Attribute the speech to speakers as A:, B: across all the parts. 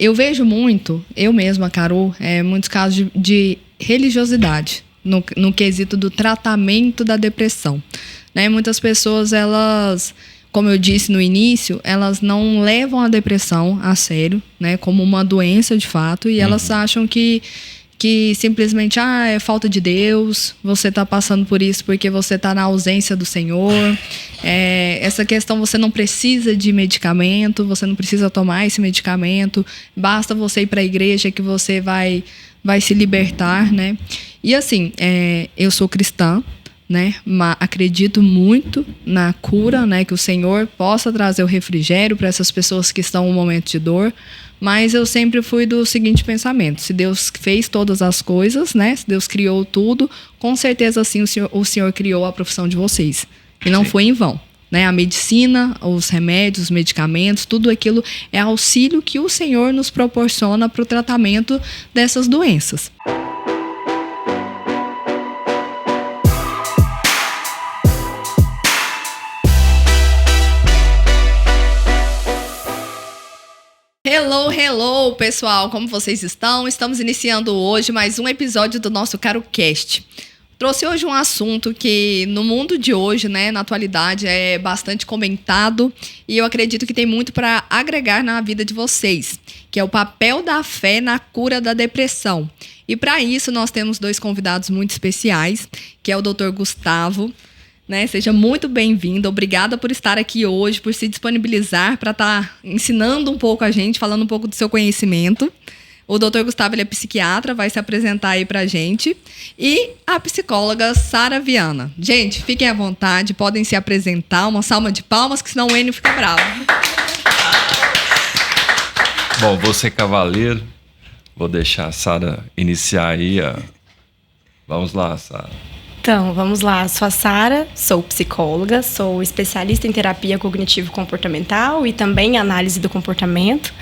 A: eu vejo muito, eu mesma, Carol, muitos casos de religiosidade no quesito do tratamento da depressão. Né? Muitas pessoas, elas, como eu disse no início, elas não levam a depressão a sério, né? Como uma doença de fato, e elas acham que simplesmente é falta de Deus, você está passando por isso porque você está na ausência do Senhor. Essa questão, você não precisa de medicamento, você não precisa tomar esse medicamento, basta você ir para a igreja que você vai se libertar, né? E assim, eu sou cristã, né? Mas acredito muito na cura, né? Que o Senhor possa trazer o refrigério para essas pessoas que estão em um momento de dor. Mas eu sempre fui do seguinte pensamento: se Deus fez todas as coisas, né? Se Deus criou tudo, com certeza sim o Senhor criou a profissão de vocês. E não foi em vão. Né? A medicina, os remédios, os medicamentos, tudo aquilo é auxílio que o Senhor nos proporciona para o tratamento dessas doenças. Hello, pessoal! Como vocês estão? Estamos iniciando hoje mais um episódio do nosso CaroCast. Trouxe hoje um assunto que no mundo de hoje, né, na atualidade, é bastante comentado e eu acredito que tem muito para agregar na vida de vocês, que é o papel da fé na cura da depressão. E para isso nós temos dois convidados muito especiais, que é o Dr. Gustavo. Né? Seja muito bem-vindo, obrigada por estar aqui hoje, por se disponibilizar para estar ensinando um pouco a gente, falando um pouco do seu conhecimento. O Dr. Gustavo, ele é psiquiatra, vai se apresentar aí pra gente. E a psicóloga Sara Viana. Gente, fiquem à vontade, podem se apresentar, uma salva de palmas, que senão o Enio fica bravo.
B: Bom, vou ser cavaleiro, vou deixar a Sara iniciar aí. Vamos lá, Sara.
C: Então, vamos lá. Sou a Sara, sou psicóloga, sou especialista em terapia cognitivo-comportamental e também análise do comportamento.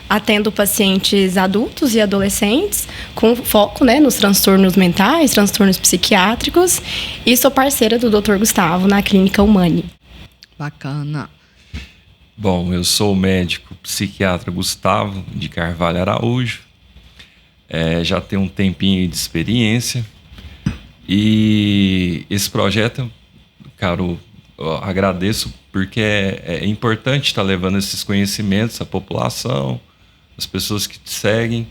C: Atendo pacientes adultos e adolescentes com foco, né, nos transtornos mentais, transtornos psiquiátricos, e sou parceira do Dr. Gustavo na Clínica Humane.
A: Bacana.
B: Bom, eu sou o médico psiquiatra Gustavo de Carvalho Araújo. Já tenho um tempinho de experiência. E esse projeto, Caro, eu agradeço porque é importante estar levando esses conhecimentos à população, às pessoas que te seguem.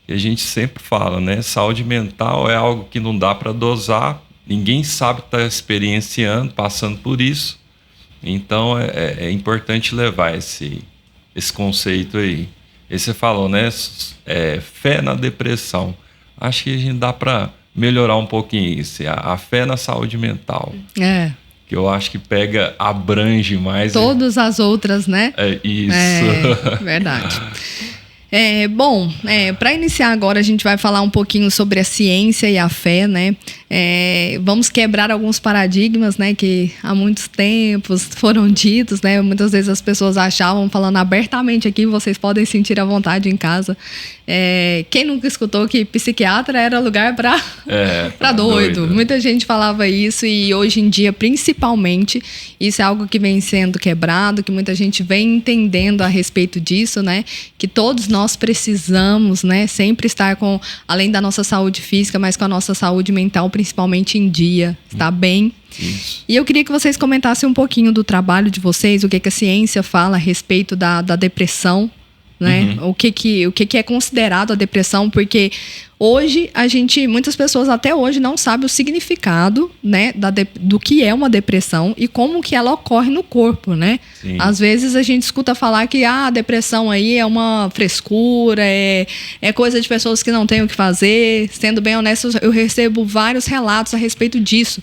B: E a gente sempre fala, né? Saúde mental é algo que não dá para dosar, ninguém sabe estar experienciando, passando por isso. Então é importante levar esse conceito aí. E você falou, né? Fé na depressão. Acho que a gente dá para melhorar um pouquinho isso, a fé na saúde mental. Que eu acho que abrange mais.
A: Todas as outras, né?
B: Isso.
A: Verdade. Bom, para iniciar agora, a gente vai falar um pouquinho sobre a ciência e a fé, né? Vamos quebrar alguns paradigmas, né, que há muitos tempos foram ditos, né? Muitas vezes as pessoas achavam, falando abertamente aqui, vocês podem sentir à vontade em casa. Quem nunca escutou que psiquiatra era lugar para doido? Muita gente falava isso e hoje em dia, principalmente, isso é algo que vem sendo quebrado, que muita gente vem entendendo a respeito disso, né? Que todos nós precisamos, né, sempre estar além da nossa saúde física, mas com a nossa saúde mental, principalmente em dia, está bem.
B: Isso.
A: E eu queria que vocês comentassem um pouquinho do trabalho de vocês, o que a ciência fala a respeito da depressão, né? O que é considerado a depressão, porque hoje muitas pessoas até hoje não sabem o significado, né, do que é uma depressão e como que ela ocorre no corpo, né?
B: Sim.
A: Às vezes a gente escuta falar que a depressão aí é uma frescura, é coisa de pessoas que não têm o que fazer. Sendo bem honesto, eu recebo vários relatos a respeito disso.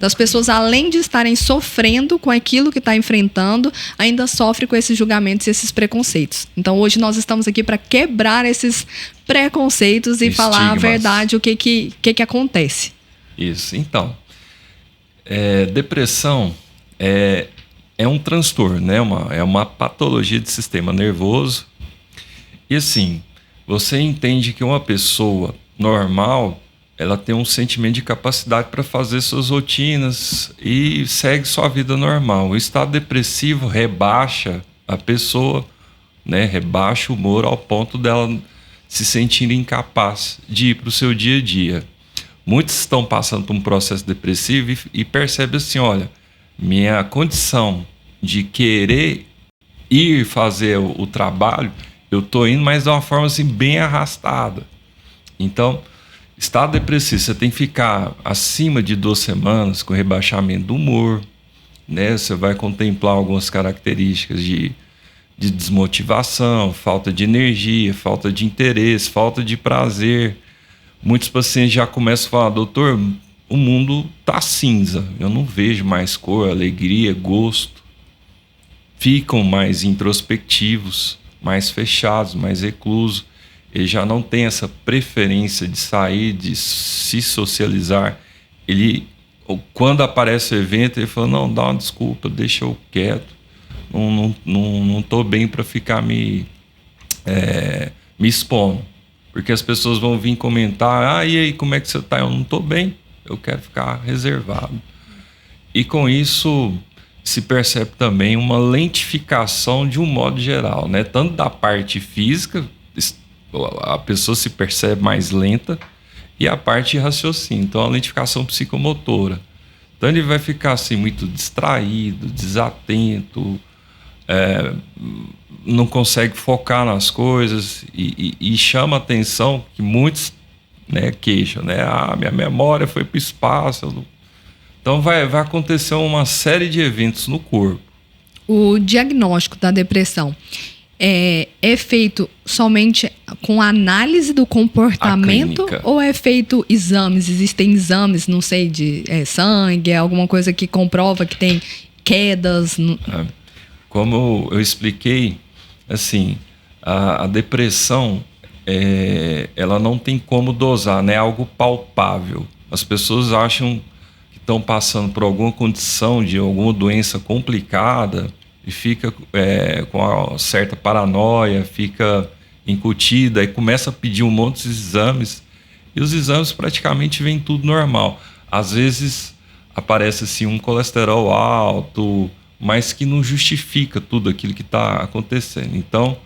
A: Das pessoas, além de estarem sofrendo com aquilo que está enfrentando, ainda sofrem com esses julgamentos e esses preconceitos. Então, hoje nós estamos aqui para quebrar esses preconceitos e falar a verdade, o que acontece.
B: Isso. Então, depressão é um transtorno, né? É uma patologia do sistema nervoso. E assim, você entende que uma pessoa normal, ela tem um sentimento de capacidade para fazer suas rotinas e segue sua vida normal. O estado depressivo rebaixa a pessoa né? Rebaixa o humor ao ponto dela se sentir incapaz de ir para o seu dia a dia. Muitos estão passando por um processo depressivo e percebem assim, olha, minha condição de querer ir fazer o trabalho, eu estou indo, mas de uma forma assim, bem arrastada. Então, estado depressivo, você tem que ficar acima de 2 semanas com rebaixamento do humor, né? Você vai contemplar algumas características de desmotivação, falta de energia, falta de interesse, falta de prazer. Muitos pacientes já começam a falar, doutor, o mundo tá cinza, eu não vejo mais cor, alegria, gosto. Ficam mais introspectivos, mais fechados, mais reclusos. Ele já não tem essa preferência de sair, de se socializar. Ele, quando aparece o evento, ele fala, não, dá uma desculpa, deixa eu quieto. Não tô bem para ficar me expondo. Porque as pessoas vão vir comentar, e aí, como é que você tá? Eu não tô bem, eu quero ficar reservado. E com isso se percebe também uma lentificação de um modo geral, né? Tanto da parte física, a pessoa se percebe mais lenta, e a parte de raciocínio, então a lentificação psicomotora. Então ele vai ficar assim muito distraído, desatento, não consegue focar nas coisas e chama a atenção que muitos, né, queixam, né? Minha memória foi para o espaço. Então vai acontecer uma série de eventos no corpo.
A: O diagnóstico da depressão é feito somente com análise do comportamento ou é feito exames? Existem exames, não sei, de sangue, alguma coisa que comprova que tem quedas?
B: Como eu expliquei, assim, a depressão, ela não tem como dosar, né? É algo palpável. As pessoas acham que estão passando por alguma condição de alguma doença complicada e fica com uma certa paranoia, fica incutida e começa a pedir um monte de exames. E os exames praticamente vêm tudo normal. Às vezes aparece assim, um colesterol alto, mas que não justifica tudo aquilo que está acontecendo. Então,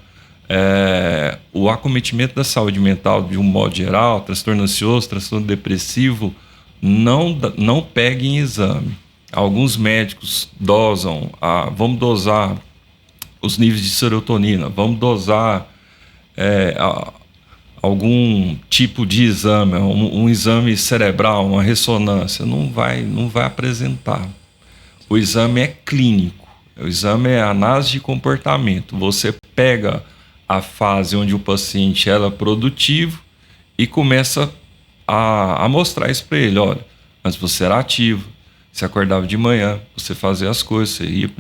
B: o acometimento da saúde mental, de um modo geral, transtorno ansioso, transtorno depressivo, não pega em exame. Alguns médicos dosam, vamos dosar os níveis de serotonina, vamos dosar algum tipo de exame, um exame cerebral, uma ressonância, não vai apresentar. O exame é clínico, o exame é análise de comportamento. Você pega a fase onde o paciente era produtivo e começa a mostrar isso para ele. Olha, antes você era ativo, você acordava de manhã, você fazia as coisas, você ia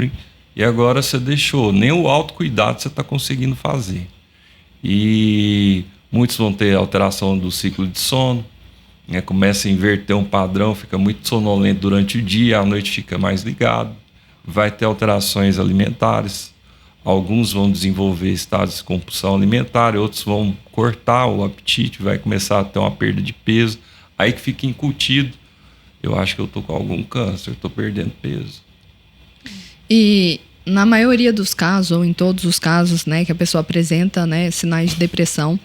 B: e agora você deixou. Nem o autocuidado você está conseguindo fazer. E muitos vão ter alteração do ciclo de sono, né? Começa a inverter um padrão, fica muito sonolento durante o dia, à noite fica mais ligado. Vai ter alterações alimentares. Alguns vão desenvolver estados de compulsão alimentar, outros vão cortar o apetite, vai começar a ter uma perda de peso. Aí que fica incutido. Eu acho que eu estou com algum câncer, estou perdendo peso.
A: E na maioria dos casos, ou em todos os casos, né, que a pessoa apresenta, né, sinais de depressão,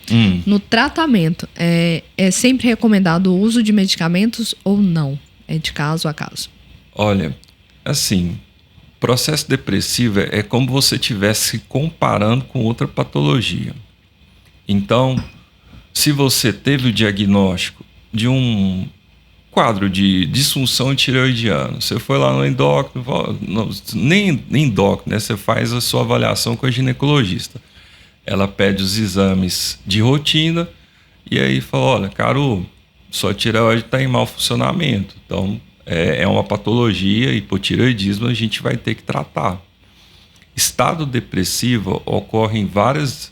A: no tratamento, é sempre recomendado o uso de medicamentos ou não? É de caso a caso?
B: Olha, assim, processo depressivo é como você estivesse comparando com outra patologia. Então, se você teve o diagnóstico de um quadro de disfunção tireoidiana, você foi lá no endócrino, nem endócrino, né? Você faz a sua avaliação com a ginecologista. Ela pede os exames de rotina e aí fala, olha, Caro, sua tireoide está em mau funcionamento, então é uma patologia, hipotireoidismo, a gente vai ter que tratar. Estado depressivo ocorrem várias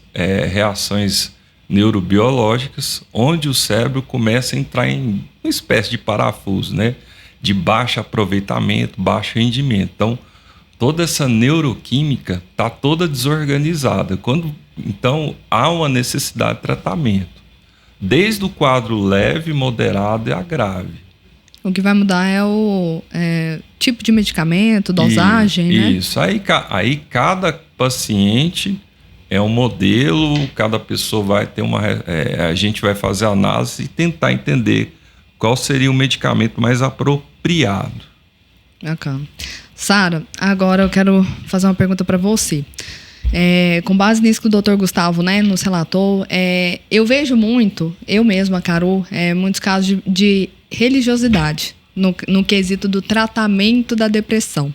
B: reações neurobiológicas, onde o cérebro começa a entrar em uma espécie de parafuso, né? De baixo aproveitamento, baixo rendimento. Então, toda essa neuroquímica está toda desorganizada. Então, há uma necessidade de tratamento, desde o quadro leve, moderado e a grave.
A: O que vai mudar é o tipo de medicamento, dosagem, né?
B: Isso. Aí cada paciente é um modelo, cada pessoa vai ter a gente vai fazer a análise e tentar entender qual seria o medicamento mais apropriado.
A: Bacana. Sara, agora eu quero fazer uma pergunta para você. Com base nisso que o Dr. Gustavo, né, nos relatou, eu vejo muito, eu mesma, Carol, muitos casos de religiosidade no quesito do tratamento da depressão.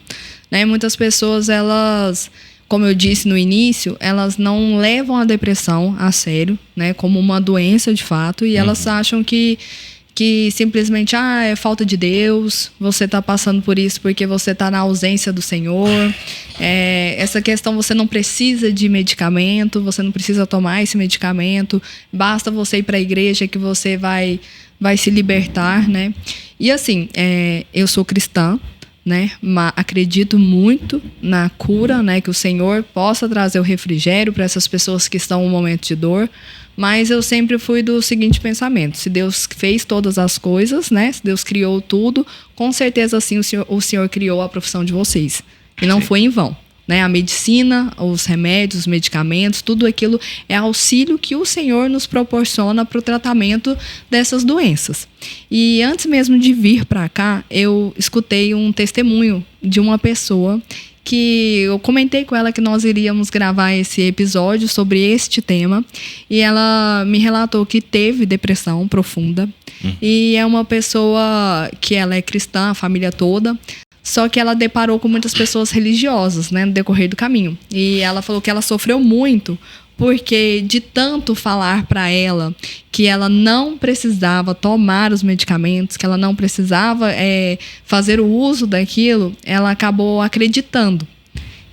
A: Né? Muitas pessoas, elas, como eu disse no início, elas não levam a depressão a sério, né, como uma doença de fato, e elas acham que simplesmente é falta de Deus, você está passando por isso porque você está na ausência do Senhor. Essa questão, você não precisa de medicamento, você não precisa tomar esse medicamento, basta você ir para a igreja que você vai se libertar, né? E assim, eu sou cristã, né? Acredito muito na cura, né? Que o Senhor possa trazer o refrigério para essas pessoas que estão em um momento de dor. Mas eu sempre fui do seguinte pensamento: se Deus fez todas as coisas, né? Se Deus criou tudo, com certeza sim o Senhor criou a profissão de vocês. E não foi em vão. Né? A medicina, os remédios, os medicamentos, tudo aquilo é auxílio que o Senhor nos proporciona para o tratamento dessas doenças. E antes mesmo de vir para cá, eu escutei um testemunho de uma pessoa que eu comentei com ela que nós iríamos gravar esse episódio sobre este tema, e ela me relatou que teve depressão profunda, e é uma pessoa que ela é cristã, a família toda, só que ela deparou com muitas pessoas religiosas, né, no decorrer do caminho, e ela falou que ela sofreu muito, porque de tanto falar para ela que ela não precisava tomar os medicamentos, que ela não precisava fazer o uso daquilo, ela acabou acreditando.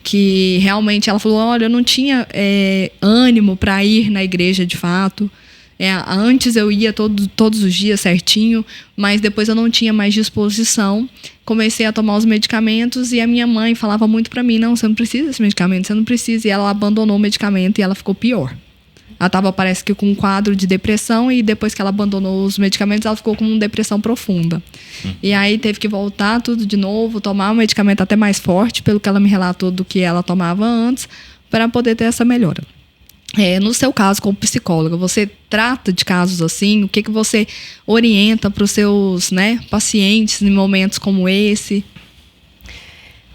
A: Que realmente ela falou, olha, eu não tinha ânimo para ir na igreja de fato. Antes eu ia todos os dias certinho, mas depois eu não tinha mais disposição. Comecei a tomar os medicamentos e a minha mãe falava muito para mim, não, você não precisa desse medicamento, você não precisa. E ela abandonou o medicamento e ela ficou pior. Ela estava, parece que, com um quadro de depressão, e depois que ela abandonou os medicamentos, ela ficou com uma depressão profunda. E aí teve que voltar tudo de novo, tomar um medicamento até mais forte, pelo que ela me relatou do que ela tomava antes, para poder ter essa melhora. No seu caso, como psicóloga, você trata de casos assim? O que você orienta para os seus, né, pacientes em momentos como esse?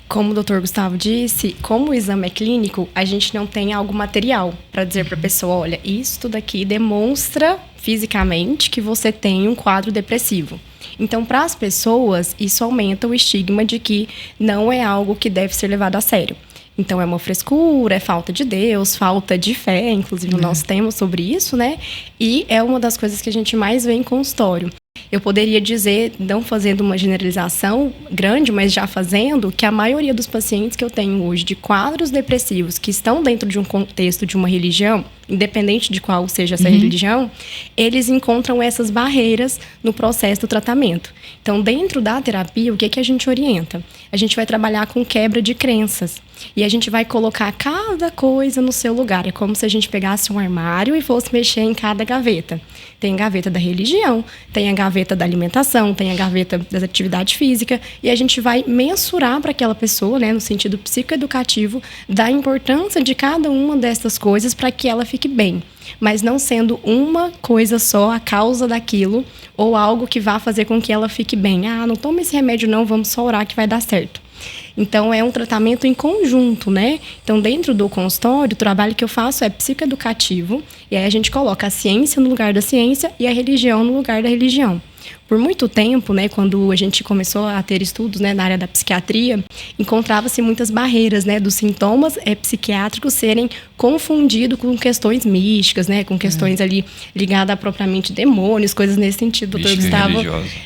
C: Como o Dr. Gustavo disse, como o exame é clínico, a gente não tem algo material para dizer para a pessoa, olha, isso daqui demonstra fisicamente que você tem um quadro depressivo. Então, para as pessoas, isso aumenta o estigma de que não é algo que deve ser levado a sério. Então, é uma frescura, é falta de Deus, falta de fé, inclusive nós temos sobre isso, né? E é uma das coisas que a gente mais vê em consultório. Eu poderia dizer, não fazendo uma generalização grande, mas já fazendo, que a maioria dos pacientes que eu tenho hoje de quadros depressivos que estão dentro de um contexto de uma religião, independente de qual seja essa religião, eles encontram essas barreiras no processo do tratamento. Então, dentro da terapia, o que a gente orienta? A gente vai trabalhar com quebra de crenças. E a gente vai colocar cada coisa no seu lugar. É como se a gente pegasse um armário e fosse mexer em cada gaveta. Tem a gaveta da religião, tem a gaveta da alimentação, tem a gaveta da atividade física. E a gente vai mensurar para aquela pessoa, né, no sentido psicoeducativo, da importância de cada uma dessas coisas para que ela fique bem. Mas não sendo uma coisa só a causa daquilo, ou algo que vá fazer com que ela fique bem. Não toma esse remédio não, vamos só orar que vai dar certo. Então, é um tratamento em conjunto, né? Então, dentro do consultório, o trabalho que eu faço é psicoeducativo, e aí a gente coloca a ciência no lugar da ciência e a religião no lugar da religião. Por muito tempo, né, quando a gente começou a ter estudos, né, na área da psiquiatria, encontrava-se muitas barreiras, né, dos sintomas psiquiátricos serem confundidos com questões místicas, né, com questões ali ligadas a propriamente demônios, coisas nesse sentido. Doutor Gustavo,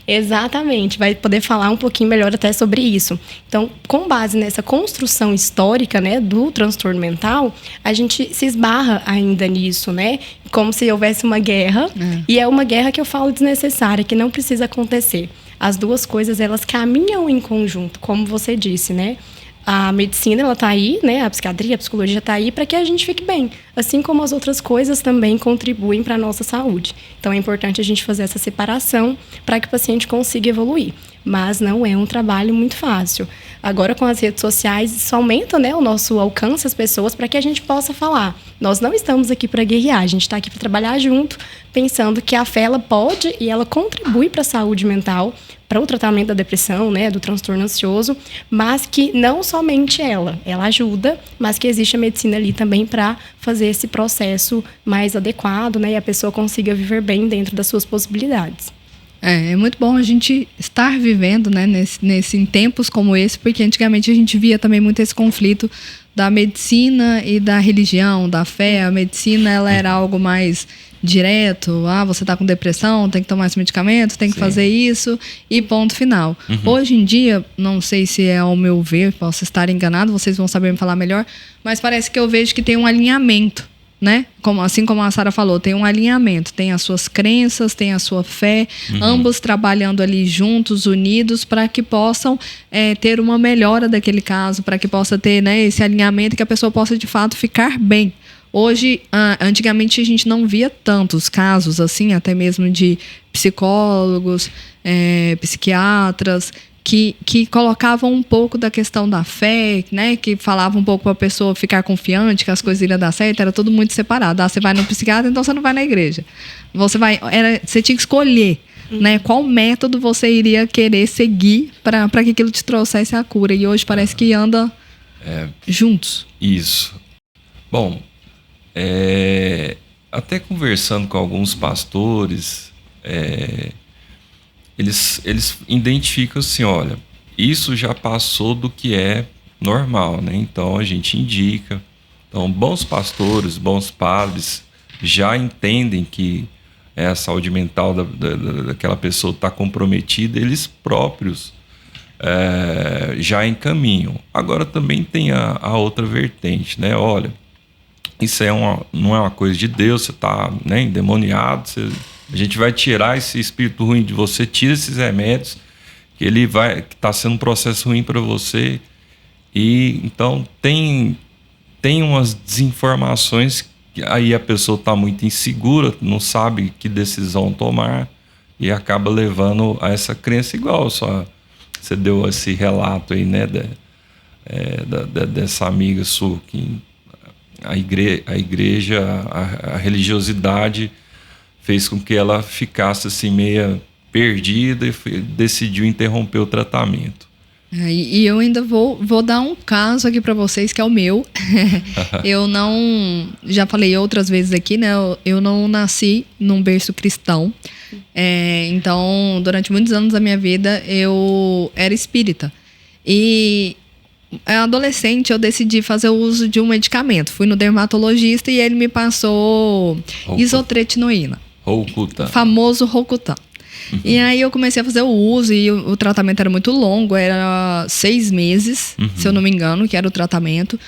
C: exatamente, vai poder falar um pouquinho melhor até sobre isso. Então, com base nessa construção histórica, né, do transtorno mental, a gente se esbarra ainda nisso, né, como se houvesse uma guerra, e é uma guerra que eu falo desnecessária, que não precisa acontecer. As duas coisas, elas caminham em conjunto, como você disse, né? A medicina, ela tá aí, né? A psiquiatria, a psicologia tá aí para que a gente fique bem. Assim como as outras coisas também contribuem para a nossa saúde. Então, é importante a gente fazer essa separação para que o paciente consiga evoluir. mas não é um trabalho muito fácil. Agora, com as redes sociais, isso aumenta, né, o nosso alcance às pessoas para que a gente possa falar. Nós não estamos aqui para guerrear, a gente está aqui para trabalhar junto, pensando que a fé ela pode e ela contribui para a saúde mental, para o tratamento da depressão, né, do transtorno ansioso, mas que não somente ela ajuda, mas que existe a medicina ali também para fazer esse processo mais adequado, né, e a pessoa consiga viver bem dentro das suas possibilidades.
A: É muito bom a gente estar vivendo, né, em tempos como esse, porque antigamente a gente via também muito esse conflito da medicina e da religião, da fé. A medicina ela era algo mais direto, você está com depressão, tem que tomar esse medicamento, tem que fazer isso e ponto final. Hoje em dia, não sei se é ao meu ver, posso estar enganado, vocês vão saber me falar melhor, mas parece que eu vejo que tem um alinhamento, né? Assim como a Sara falou, tem um alinhamento, tem as suas crenças, tem a sua fé, ambos trabalhando ali juntos, unidos, para que possam ter uma melhora daquele caso, para que possa ter, né, esse alinhamento e que a pessoa possa de fato ficar bem. Hoje, antigamente a gente não via tantos casos assim, até mesmo de psicólogos, psiquiatras, que colocavam um pouco da questão da fé, né? Que falavam um pouco para a pessoa ficar confiante que as coisas iriam dar certo. Era tudo muito separado. Você vai no psiquiatra, então você não vai na igreja. Você tinha que escolher, né? Qual método você iria querer seguir para que aquilo te trouxesse a cura. E hoje parece que anda juntos.
B: Isso. Bom, até conversando com alguns pastores, eles identificam assim, olha, isso já passou do que é normal, né? Então a gente indica. Então, bons pastores, bons padres já entendem que a saúde mental daquela pessoa está comprometida, eles próprios já encaminham. Agora também tem a outra vertente, né? Olha, isso não é uma coisa de Deus, você está, né, endemoniado, a gente vai tirar esse espírito ruim de você, tira esses remédios, que está sendo um processo ruim para você. E então tem umas desinformações que aí a pessoa está muito insegura, não sabe que decisão tomar e acaba levando a essa crença igual. Só você deu esse relato aí, né, dessa amiga sua, que a igreja, a religiosidade fez com que ela ficasse assim meia perdida e decidiu interromper o tratamento.
A: E eu ainda vou dar um caso aqui para vocês, que é o meu. Eu não... Já falei outras vezes aqui, né? Eu não nasci num berço cristão. Então, durante muitos anos da minha vida, eu era espírita. E... adolescente, eu decidi fazer o uso de um medicamento. Fui no dermatologista e ele me passou isotretinoína.
B: Rocutan.
A: Famoso Rocutan. E aí eu comecei a fazer o uso e o tratamento era muito longo, era 6 meses, se eu não me engano, que era o tratamento.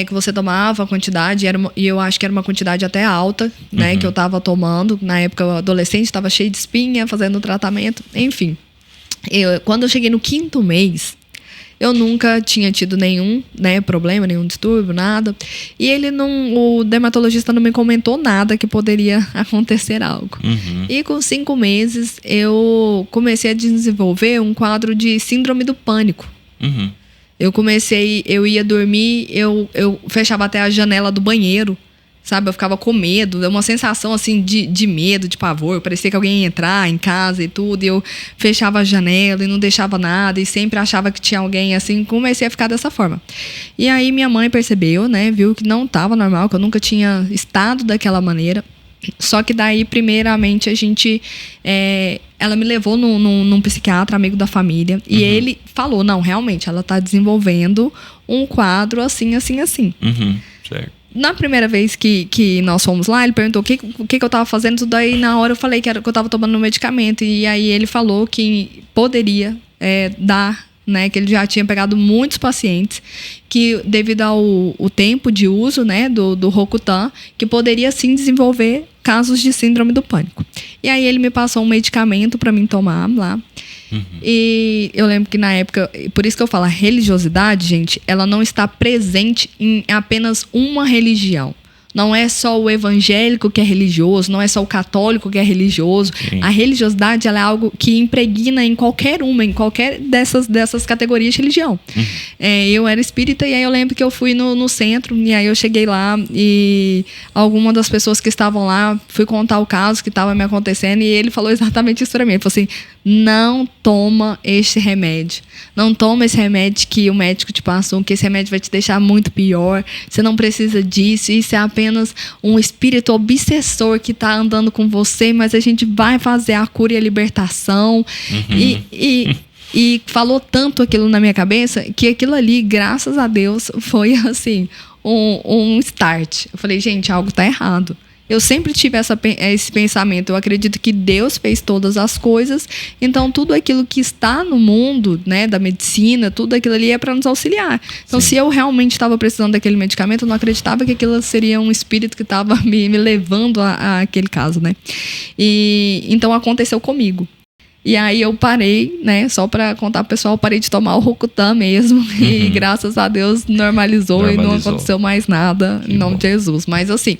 A: Que você tomava a quantidade, e eu acho que era uma quantidade até alta, né, que eu estava tomando. Na época, eu adolescente, estava cheio de espinha, fazendo o tratamento, enfim. Quando eu cheguei no 5º mês, eu nunca tinha tido nenhum, né, problema, nenhum distúrbio, nada. E o dermatologista não me comentou nada que poderia acontecer algo. E com 5 meses, eu comecei a desenvolver um quadro de síndrome do pânico. Eu ia dormir, eu fechava até a janela do banheiro, sabe? Eu ficava com medo, uma sensação assim de medo, de pavor. Parecia que alguém ia entrar em casa e tudo, e eu fechava a janela e não deixava nada, e sempre achava que tinha alguém, assim. Comecei a ficar dessa forma. E aí minha mãe percebeu, né? Viu que não estava normal, que eu nunca tinha estado daquela maneira. Só que daí, primeiramente, a gente... ela me levou num psiquiatra, amigo da família, e ele falou, não, realmente, ela está desenvolvendo um quadro assim, assim, assim.
B: Certo.
A: Na primeira vez que nós fomos lá, ele perguntou o que eu estava fazendo, tudo aí. Na hora eu falei que eu estava tomando um medicamento. E aí ele falou que poderia dar, né, que ele já tinha pegado muitos pacientes, que devido ao tempo de uso, né, do Rocutan, que poderia sim desenvolver casos de síndrome do pânico. E aí ele me passou um medicamento para mim tomar lá. E eu lembro que na época, por isso que eu falo, a religiosidade, gente, ela não está presente em apenas uma religião. Não é só o evangélico que é religioso, não é só o católico que é religioso.
B: Sim.
A: A religiosidade, ela é algo que impregna em qualquer dessas categorias de religião. Eu era espírita e aí eu lembro que eu fui no centro e aí eu cheguei lá e alguma das pessoas que estavam lá, fui contar o caso que estava me acontecendo e ele falou exatamente isso para mim. Ele falou assim, não toma este remédio. Não toma esse remédio que o médico te passou, que esse remédio vai te deixar muito pior. Você não precisa disso. Isso é apenas um espírito obsessor que está andando com você, mas a gente vai fazer a cura e a libertação. E falou tanto aquilo na minha cabeça que aquilo ali, graças a Deus, foi assim, um start. Eu falei, gente, algo está errado. Eu sempre tive esse pensamento. Eu acredito que Deus fez todas as coisas. Então, tudo aquilo que está no mundo, né, da medicina, tudo aquilo ali é para nos auxiliar. Então, se eu realmente estava precisando daquele medicamento, eu não acreditava que aquilo seria um espírito que estava me levando a aquele caso, né? E então, aconteceu comigo. E aí eu parei, né, só para contar pro pessoal, eu parei de tomar o Rocutan mesmo. E graças a Deus normalizou e não aconteceu mais nada, em nome de Jesus. Mas assim,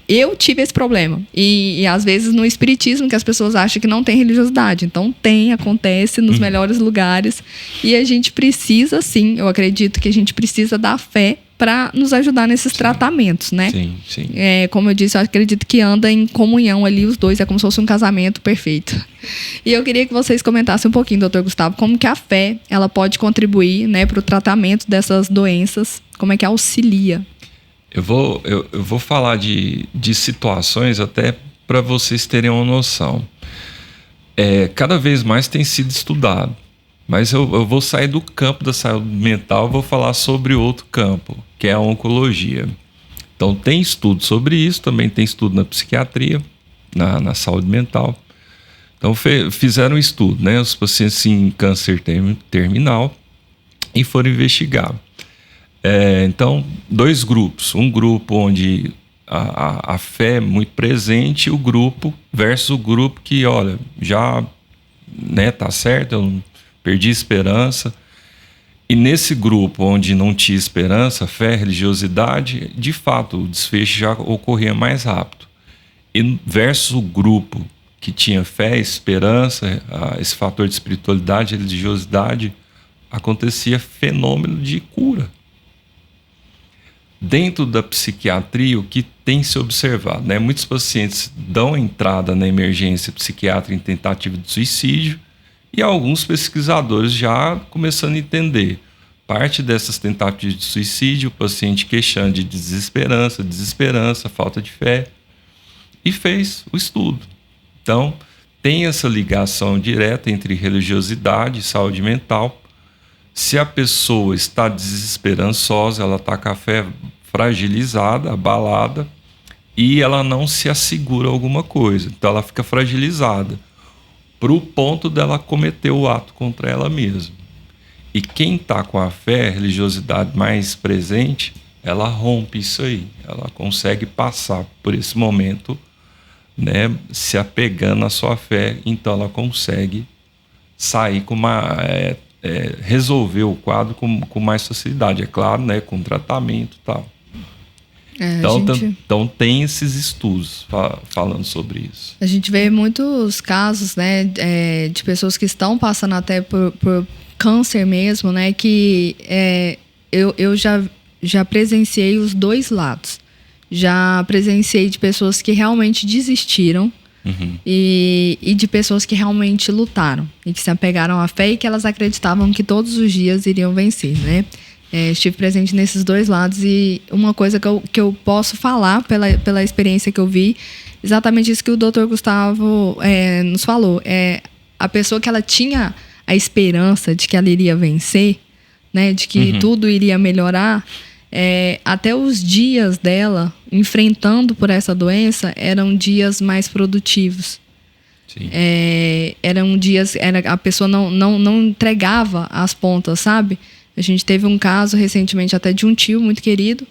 A: eu tive esse problema. E às vezes no espiritismo que as pessoas acham que não tem religiosidade. Então acontece nos melhores lugares. E a gente precisa, sim, eu acredito que a gente precisa da fé para nos ajudar nesses tratamentos, né?
B: Sim.
A: Como eu disse, eu acredito que anda em comunhão ali os dois, é como se fosse um casamento perfeito. E eu queria que vocês comentassem um pouquinho, doutor Gustavo, como que a fé ela pode contribuir, né, para o tratamento dessas doenças, como é que auxilia?
B: Eu vou falar de situações até para vocês terem uma noção. Cada vez mais tem sido estudado. Mas eu vou sair do campo da saúde mental, vou falar sobre outro campo, que é a oncologia. Então tem estudo sobre isso, também tem estudo na psiquiatria, na saúde mental. Então fizeram um estudo, né? Os pacientes em câncer terminal e foram investigar. Então, 2 grupos. Um grupo onde a fé é muito presente, o grupo versus o grupo que, olha, já, né, tá certo, eu não perdi esperança. E nesse grupo onde não tinha esperança, fé, religiosidade, de fato, o desfecho já ocorria mais rápido. E versus o grupo que tinha fé, esperança, esse fator de espiritualidade, religiosidade, acontecia fenômeno de cura. Dentro da psiquiatria, o que tem se observado, né? Muitos pacientes dão entrada na emergência psiquiátrica em tentativa de suicídio, e alguns pesquisadores já começando a entender parte dessas tentativas de suicídio, o paciente queixando de desesperança, falta de fé, e fez o estudo. Então, tem essa ligação direta entre religiosidade e saúde mental. Se a pessoa está desesperançosa, ela está com a fé fragilizada, abalada, e ela não se assegura alguma coisa. Então, ela fica fragilizada para o ponto dela cometer o ato contra ela mesma. E quem está com a fé, a religiosidade mais presente, ela rompe isso aí. Ela consegue passar por esse momento, né, se apegando à sua fé. Então ela consegue sair com resolver o quadro com mais facilidade. É claro, né, com tratamento e tal. Então tem esses estudos falando sobre isso.
A: A gente vê muitos casos, né, de pessoas que estão passando até por câncer mesmo, né, que eu já presenciei os 2 lados. Já presenciei de pessoas que realmente desistiram e de pessoas que realmente lutaram e que se apegaram à fé e que elas acreditavam que todos os dias iriam vencer, né? Estive presente nesses 2 lados e uma coisa que eu posso falar pela experiência que eu vi, exatamente isso que o Dr. Gustavo nos falou. A pessoa que ela tinha a esperança de que ela iria vencer, né, de que tudo iria melhorar, até os dias dela enfrentando por essa doença eram dias mais produtivos.
B: Sim.
A: Eram dias, a pessoa não entregava as pontas, sabe? A gente teve um caso recentemente até de um tio muito querido,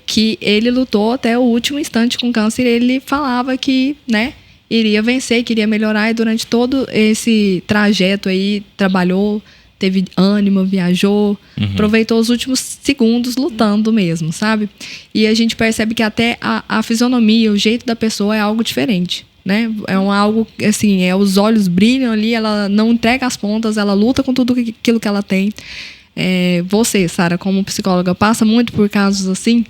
A: que ele lutou até o último instante com câncer. Ele falava que, né, iria vencer, que iria melhorar, e durante todo esse trajeto aí trabalhou, teve ânimo, viajou, aproveitou os últimos segundos lutando mesmo, sabe? E a gente percebe que até a fisionomia, o jeito da pessoa é algo diferente, né? É algo, assim, os olhos brilham ali, ela não entrega as pontas, ela luta com tudo aquilo que ela tem. Você, Sara, como psicóloga, passa muito por casos assim?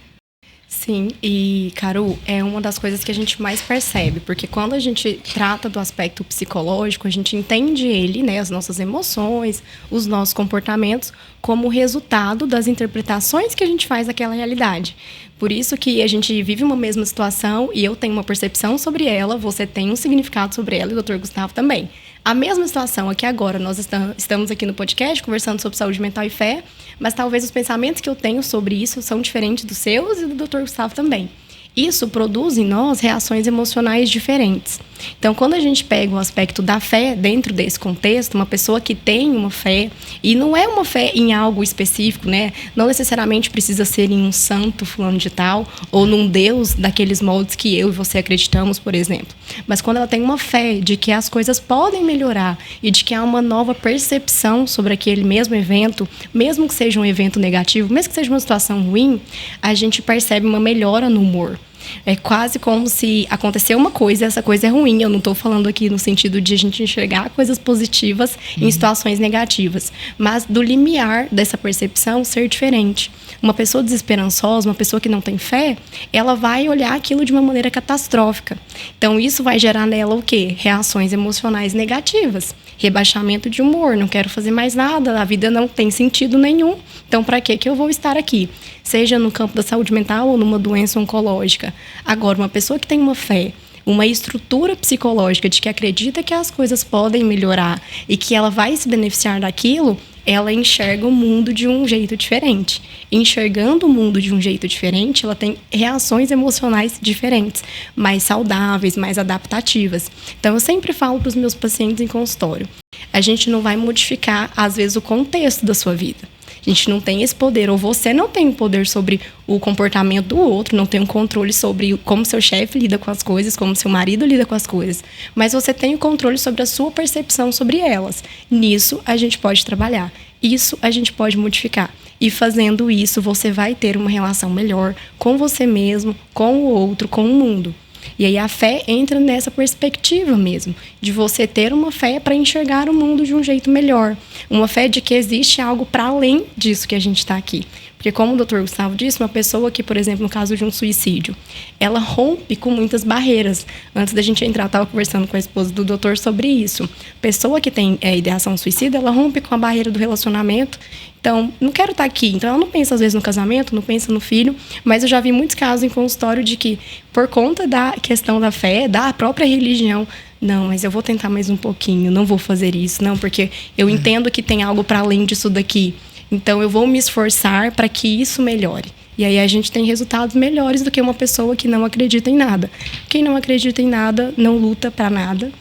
C: Sim, e, Caru, é uma das coisas que a gente mais percebe, porque quando a gente trata do aspecto psicológico, a gente entende ele, né, as nossas emoções, os nossos comportamentos, como resultado das interpretações que a gente faz daquela realidade. Por isso que a gente vive uma mesma situação e eu tenho uma percepção sobre ela, você tem um significado sobre ela e o Dr. Gustavo também. A mesma situação aqui agora, nós estamos aqui no podcast conversando sobre saúde mental e fé, mas talvez os pensamentos que eu tenho sobre isso são diferentes dos seus e do Dr. Gustavo também. Isso produz em nós reações emocionais diferentes. Então, quando a gente pega o aspecto da fé dentro desse contexto, uma pessoa que tem uma fé, e não é uma fé em algo específico, né? Não necessariamente precisa ser em um santo fulano de tal, ou num Deus daqueles moldes que eu e você acreditamos, por exemplo. Mas quando ela tem uma fé de que as coisas podem melhorar e de que há uma nova percepção sobre aquele mesmo evento, mesmo que seja um evento negativo, mesmo que seja uma situação ruim, a gente percebe uma melhora no humor. É quase como se aconteceu uma coisa e essa coisa é ruim. Eu não estou falando aqui no sentido de a gente enxergar coisas positivas em situações negativas, mas do limiar dessa percepção ser diferente. Uma pessoa desesperançosa, uma pessoa que não tem fé, ela vai olhar aquilo de uma maneira catastrófica. Então, isso vai gerar nela o quê? Reações emocionais negativas. Rebaixamento de humor, não quero fazer mais nada, a vida não tem sentido nenhum. Então, para que eu vou estar aqui? Seja no campo da saúde mental ou numa doença oncológica. Agora, uma pessoa que tem uma fé, uma estrutura psicológica de que acredita que as coisas podem melhorar e que ela vai se beneficiar daquilo, ela enxerga o mundo de um jeito diferente. Enxergando o mundo de um jeito diferente, ela tem reações emocionais diferentes, mais saudáveis, mais adaptativas. Então, eu sempre falo para os meus pacientes em consultório, a gente não vai modificar, às vezes, o contexto da sua vida. A gente não tem esse poder, ou você não tem o poder sobre o comportamento do outro, não tem um controle sobre como seu chefe lida com as coisas, como seu marido lida com as coisas. Mas você tem o controle sobre a sua percepção sobre elas. Nisso, a gente pode trabalhar. Isso a gente pode modificar. E fazendo isso, você vai ter uma relação melhor com você mesmo, com o outro, com o mundo. E aí a fé entra nessa perspectiva mesmo, de você ter uma fé para enxergar o mundo de um jeito melhor. Uma fé de que existe algo para além disso que a gente está aqui. Porque como o Dr. Gustavo disse, uma pessoa que, por exemplo, no caso de um suicídio, ela rompe com muitas barreiras. Antes da gente entrar, eu estava conversando com a esposa do doutor sobre isso. Pessoa que tem ideação suicida, ela rompe com a barreira do relacionamento. Então, não quero estar aqui. Então, ela não pensa, às vezes, no casamento, não pensa no filho. Mas eu já vi muitos casos em consultório de que, por conta da questão da fé, da própria religião, não, mas eu vou tentar mais um pouquinho, não vou fazer isso, não, porque eu entendo que tem algo para além disso daqui. Então, eu vou me esforçar para que isso melhore. E aí a gente tem resultados melhores do que uma pessoa que não acredita em nada. Quem não acredita em nada não luta para nada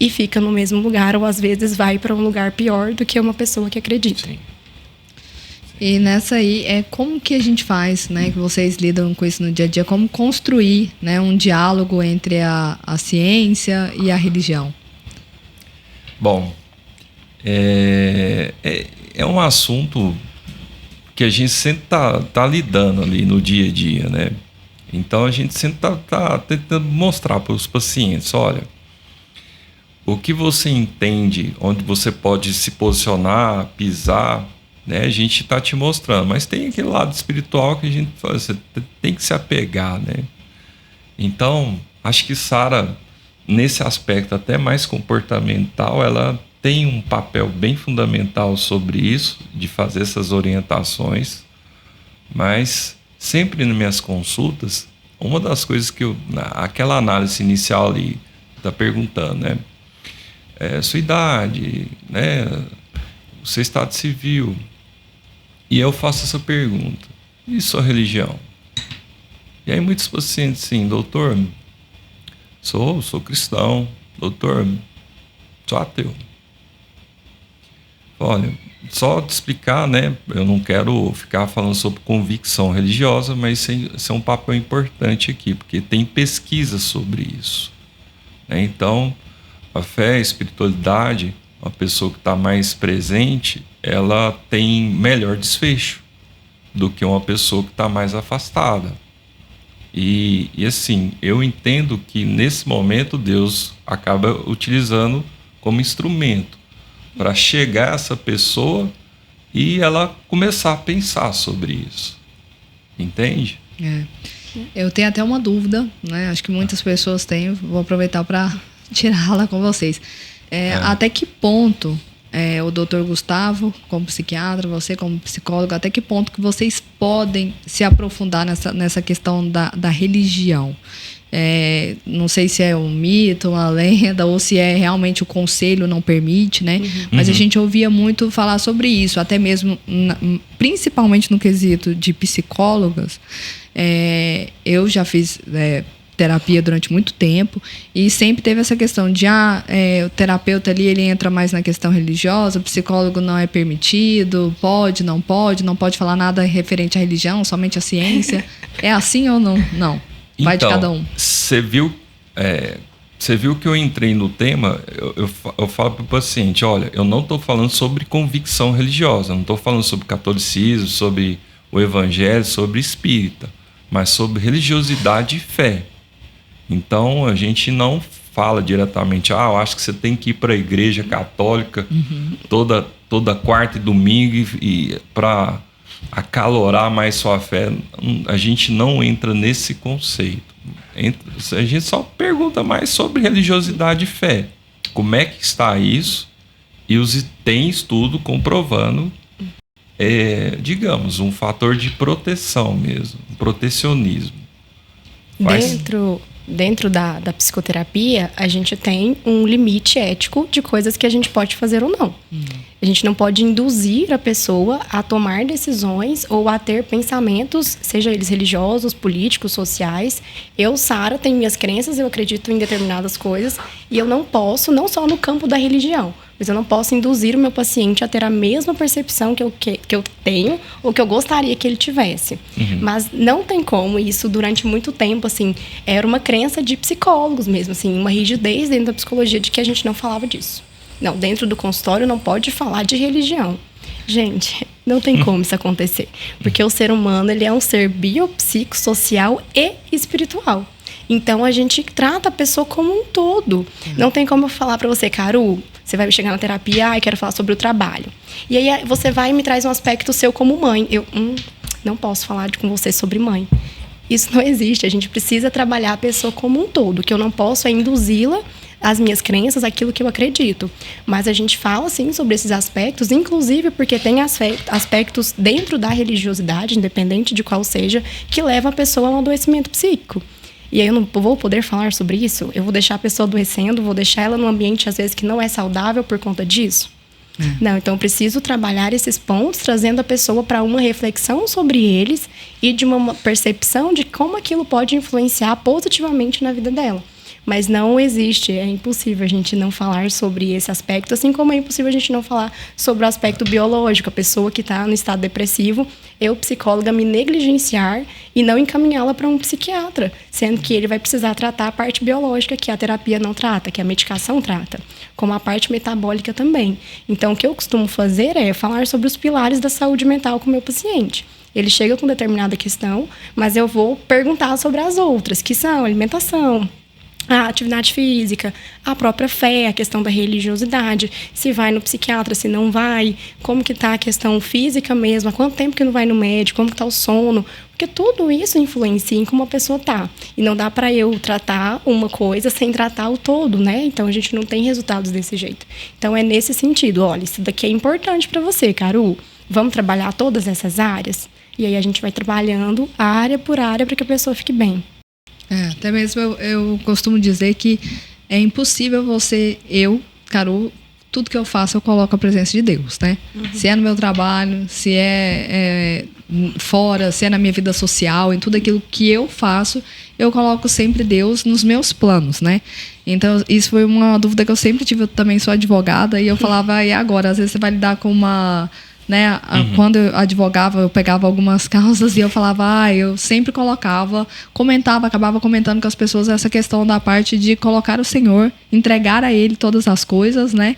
C: e fica no mesmo lugar, ou às vezes vai para um lugar pior do que uma pessoa que acredita.
B: Sim.
A: E nessa aí, como que a gente faz, né, que vocês lidam com isso no dia a dia, como construir, né, um diálogo entre a ciência e a religião?
B: Bom, é um assunto que a gente sempre tá lidando ali no dia a dia, né? Então, a gente sempre tá tentando mostrar para os pacientes, olha, o que você entende, onde você pode se posicionar, pisar, né? A gente está te mostrando, mas tem aquele lado espiritual que a gente fala, você tem que se apegar, né? Então, acho que Sara, nesse aspecto até mais comportamental, ela tem um papel bem fundamental sobre isso, de fazer essas orientações, mas sempre nas minhas consultas, uma das coisas que aquela análise inicial ali está perguntando, né? Sua idade, né? O seu estado civil. E eu faço essa pergunta: e sua religião? E aí muitos pacientes, sim, doutor, sou cristão, doutor, sou ateu. Olha, só te explicar, né? Eu não quero ficar falando sobre convicção religiosa, mas isso é um papel importante aqui, porque tem pesquisa sobre isso, né? Então, a fé, a espiritualidade, uma pessoa que está mais presente, ela tem melhor desfecho do que uma pessoa que está mais afastada. E assim, eu entendo que nesse momento Deus acaba utilizando como instrumento para chegar a essa pessoa e ela começar a pensar sobre isso. Entende?
A: Eu tenho até uma dúvida, né? Acho que muitas pessoas têm, vou aproveitar para tirá-la com vocês. Até que ponto o doutor Gustavo, como psiquiatra, você como psicólogo, até que ponto que vocês podem se aprofundar nessa questão da religião? Não sei se é um mito, uma lenda, ou se é realmente o conselho não permite, né? Mas a gente ouvia muito falar sobre isso, até mesmo, principalmente no quesito de psicólogas. Eu já fiz terapia durante muito tempo e sempre teve essa questão de o terapeuta ali, ele entra mais na questão religiosa, o psicólogo não é permitido, não pode falar nada referente à religião, somente à ciência. É assim ou não? Não. Vai de cada um.
B: Você viu que eu entrei no tema, eu falo para o paciente, olha, eu não estou falando sobre convicção religiosa, não estou falando sobre catolicismo, sobre o evangelho, sobre espírita, mas sobre religiosidade e fé. Então, a gente não fala diretamente, eu acho que você tem que ir para a igreja católica toda quarta e domingo e para acalorar mais sua fé. A gente não entra nesse conceito. A gente só pergunta mais sobre religiosidade e fé. Como é que está isso? E tem estudo comprovando, digamos, um fator de proteção mesmo, um protecionismo.
C: Dentro da psicoterapia, a gente tem um limite ético de coisas que a gente pode fazer ou não. A gente não pode induzir a pessoa a tomar decisões ou a ter pensamentos, seja eles religiosos, políticos, sociais. Eu, Sara, tenho minhas crenças, eu acredito em determinadas coisas e eu não posso, não só no campo da religião, mas eu não posso induzir o meu paciente a ter a mesma percepção que eu tenho ou que eu gostaria que ele tivesse. Mas não tem como isso durante muito tempo, assim, era uma crença de psicólogos mesmo, assim, uma rigidez dentro da psicologia de que a gente não falava disso. Não, dentro do consultório não pode falar de religião. Gente, não tem como isso acontecer. Porque o ser humano, ele é um ser biopsicossocial e espiritual. Então, a gente trata a pessoa como um todo. Não tem como eu falar pra você, Caru, você vai chegar na terapia, quero falar sobre o trabalho. E aí, você vai e me traz um aspecto seu como mãe. Eu não posso falar com você sobre mãe. Isso não existe. A gente precisa trabalhar a pessoa como um todo. O que eu não posso é induzi-la as minhas crenças, aquilo que eu acredito. Mas a gente fala, sim, sobre esses aspectos, inclusive porque tem aspectos dentro da religiosidade, independente de qual seja, que levam a pessoa a um adoecimento psíquico. E aí eu não vou poder falar sobre isso? Eu vou deixar a pessoa adoecendo, vou deixar ela num ambiente, às vezes, que não é saudável por conta disso? Não, então eu preciso trabalhar esses pontos, trazendo a pessoa para uma reflexão sobre eles e de uma percepção de como aquilo pode influenciar positivamente na vida dela. Mas não existe, é impossível a gente não falar sobre esse aspecto, assim como é impossível a gente não falar sobre o aspecto biológico. A pessoa que está no estado depressivo, eu, psicóloga, me negligenciar e não encaminhá-la para um psiquiatra, sendo que ele vai precisar tratar a parte biológica, que a terapia não trata, que a medicação trata, como a parte metabólica também. Então, o que eu costumo fazer é falar sobre os pilares da saúde mental com o meu paciente. Ele chega com determinada questão, mas eu vou perguntar sobre as outras, que são alimentação, a atividade física, a própria fé, a questão da religiosidade, se vai no psiquiatra, se não vai, como que está a questão física mesmo, há quanto tempo que não vai no médico, como que está o sono, porque tudo isso influencia em como a pessoa está. E não dá para eu tratar uma coisa sem tratar o todo, né? Então, a gente não tem resultados desse jeito. Então, é nesse sentido, olha, isso daqui é importante para você, Caru, vamos trabalhar todas essas áreas? E aí, a gente vai trabalhando área por área para que a pessoa fique bem.
A: Até mesmo eu costumo dizer que é impossível Caru, tudo que eu faço eu coloco a presença de Deus, né? Se é no meu trabalho, se é fora, se é na minha vida social, em tudo aquilo que eu faço, eu coloco sempre Deus nos meus planos, né? Então, isso foi uma dúvida que eu sempre tive. Eu também sou advogada e eu falava, e agora? Às vezes você vai lidar com uma né? Quando eu advogava, eu pegava algumas causas e eu falava, eu sempre acabava comentando com as pessoas essa questão da parte de colocar o Senhor, entregar a Ele todas as coisas, né?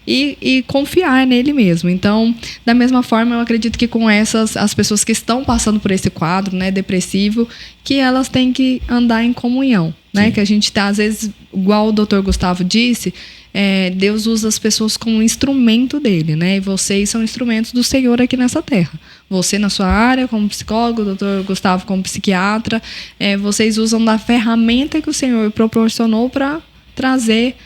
A: E confiar nele mesmo. Então, da mesma forma, eu acredito que com as pessoas que estão passando por esse quadro, né, depressivo, que elas têm que andar em comunhão, né? Que a gente tá, às vezes, igual o Dr. Gustavo disse, Deus usa as pessoas como instrumento dele, né? E vocês são instrumentos do Senhor aqui nessa terra. Você na sua área como psicólogo, o Dr. Gustavo como psiquiatra, vocês usam da ferramenta que o Senhor proporcionou para trazer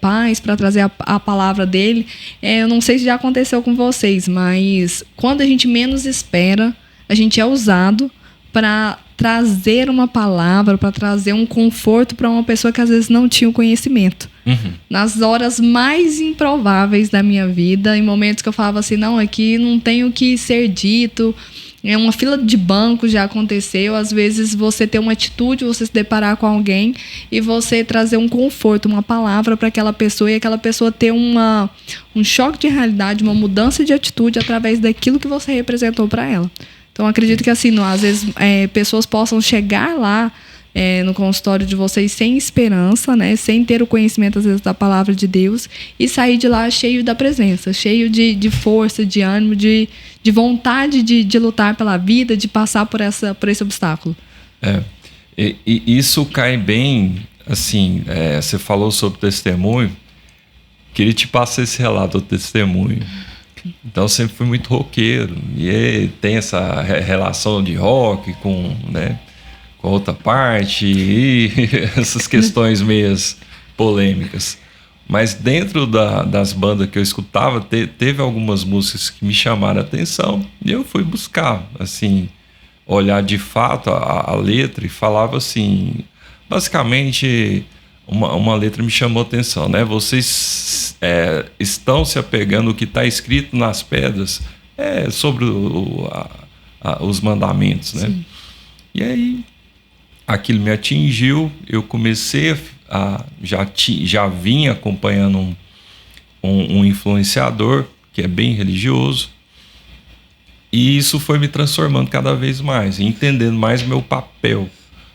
A: paz, para trazer a palavra dele. Eu não sei se já aconteceu com vocês, mas quando a gente menos espera, a gente é usado para trazer uma palavra, para trazer um conforto para uma pessoa que às vezes não tinha o conhecimento. Nas horas mais improváveis da minha vida, em momentos que eu falava assim, não, aqui não tem o que ser dito, uma fila de banco já aconteceu, às vezes você ter uma atitude, você se deparar com alguém e você trazer um conforto, uma palavra para aquela pessoa e aquela pessoa ter um choque de realidade, uma mudança de atitude através daquilo que você representou para ela. Então, acredito que assim, às vezes pessoas possam chegar lá no consultório de vocês sem esperança, né? Sem ter o conhecimento, às vezes, da palavra de Deus e sair de lá cheio da presença, cheio de força, de ânimo, de vontade de lutar pela vida, de passar por esse obstáculo.
B: E isso cai bem, assim, você falou sobre testemunho, queria te passar esse relato do testemunho. Então, eu sempre fui muito roqueiro e tem essa relação de rock com outra parte e essas questões meias polêmicas. Mas dentro das bandas que eu escutava, teve algumas músicas que me chamaram a atenção e eu fui buscar, assim, olhar de fato a letra e falava assim, basicamente uma letra me chamou a atenção, né? Vocês estão se apegando ao que está escrito nas pedras sobre os mandamentos, né? Sim. E aí aquilo me atingiu, eu comecei já vinha acompanhando um influenciador que é bem religioso, e isso foi me transformando cada vez mais, entendendo mais meu papel,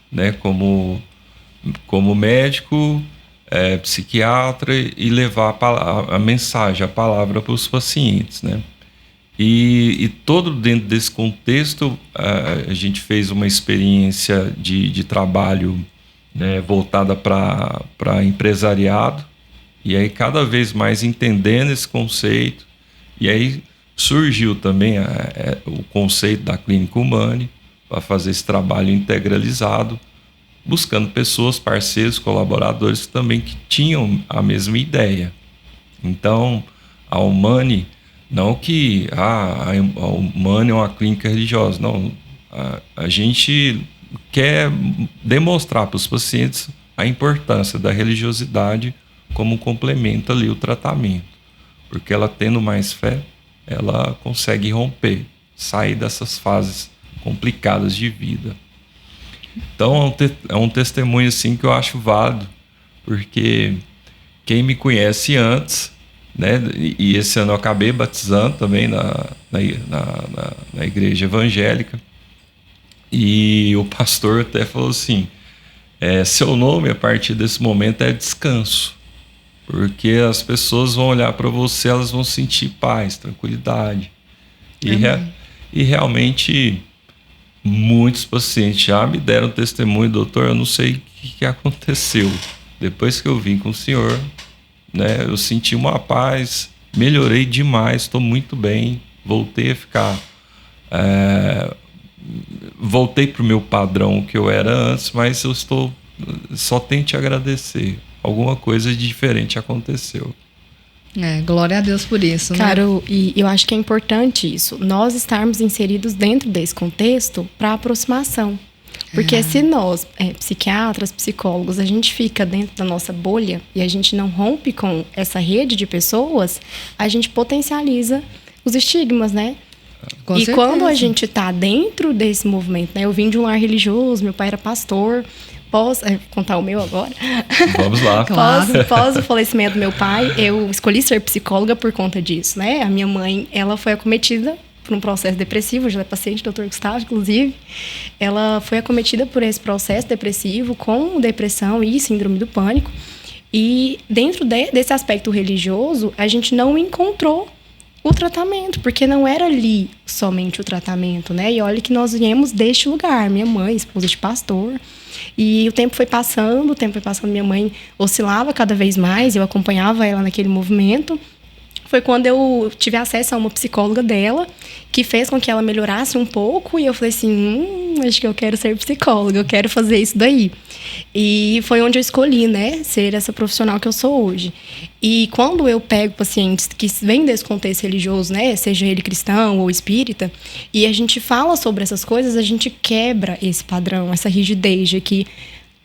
B: né, como médico, psiquiatra, e levar a mensagem, a palavra para os pacientes, né? E todo dentro desse contexto, a gente fez uma experiência de trabalho, né, voltada para empresariado, e aí cada vez mais entendendo esse conceito, e aí surgiu também o conceito da Clínica Humane, para fazer esse trabalho integralizado, buscando pessoas, parceiros, colaboradores também que tinham a mesma ideia. Então, a Humane, não que a Humane é uma clínica religiosa, não. A gente quer demonstrar para os pacientes a importância da religiosidade como complementa ali o tratamento. Porque ela tendo mais fé, ela consegue romper, sair dessas fases complicadas de vida. Então é um testemunho assim que eu acho válido, porque quem me conhece antes, né, e esse ano eu acabei batizando também na igreja evangélica, e o pastor até falou assim, seu nome a partir desse momento é descanso, porque as pessoas vão olhar para você, elas vão sentir paz, tranquilidade. E realmente muitos pacientes já me deram testemunho, doutor, eu não sei o que aconteceu. Depois que eu vim com o senhor, né, eu senti uma paz, melhorei demais, estou muito bem, voltei a ficar... voltei para o meu padrão que eu era antes, mas eu só tenho que te agradecer. Alguma coisa diferente aconteceu.
A: Glória a Deus por isso, né?
C: Claro, e eu acho que é importante isso, nós estarmos inseridos dentro desse contexto para aproximação. Porque se nós, psiquiatras, psicólogos, a gente fica dentro da nossa bolha e a gente não rompe com essa rede de pessoas, a gente potencializa os estigmas, né?
A: Com
C: e
A: certeza.
C: Quando a gente está dentro desse movimento, né? Eu vim de um lar religioso, meu pai era pastor. contar o meu agora?
B: Vamos lá.
C: Pós o falecimento do meu pai, eu escolhi ser psicóloga por conta disso, né? A minha mãe, ela foi acometida por um processo depressivo, já é paciente do Dr. Gustavo, inclusive. Ela foi acometida por esse processo depressivo com depressão e síndrome do pânico. E dentro desse aspecto religioso, a gente não encontrou o tratamento, porque não era ali somente o tratamento, né? E olha que nós viemos deste lugar, minha mãe, esposa de pastor. E o tempo foi passando, minha mãe oscilava cada vez mais, eu acompanhava ela naquele movimento. Foi quando eu tive acesso a uma psicóloga dela, que fez com que ela melhorasse um pouco, e eu falei assim, acho que eu quero ser psicóloga, eu quero fazer isso daí. E foi onde eu escolhi, né, ser essa profissional que eu sou hoje. E quando eu pego pacientes que vêm desse contexto religioso, né, seja ele cristão ou espírita, e a gente fala sobre essas coisas, a gente quebra esse padrão, essa rigidez de que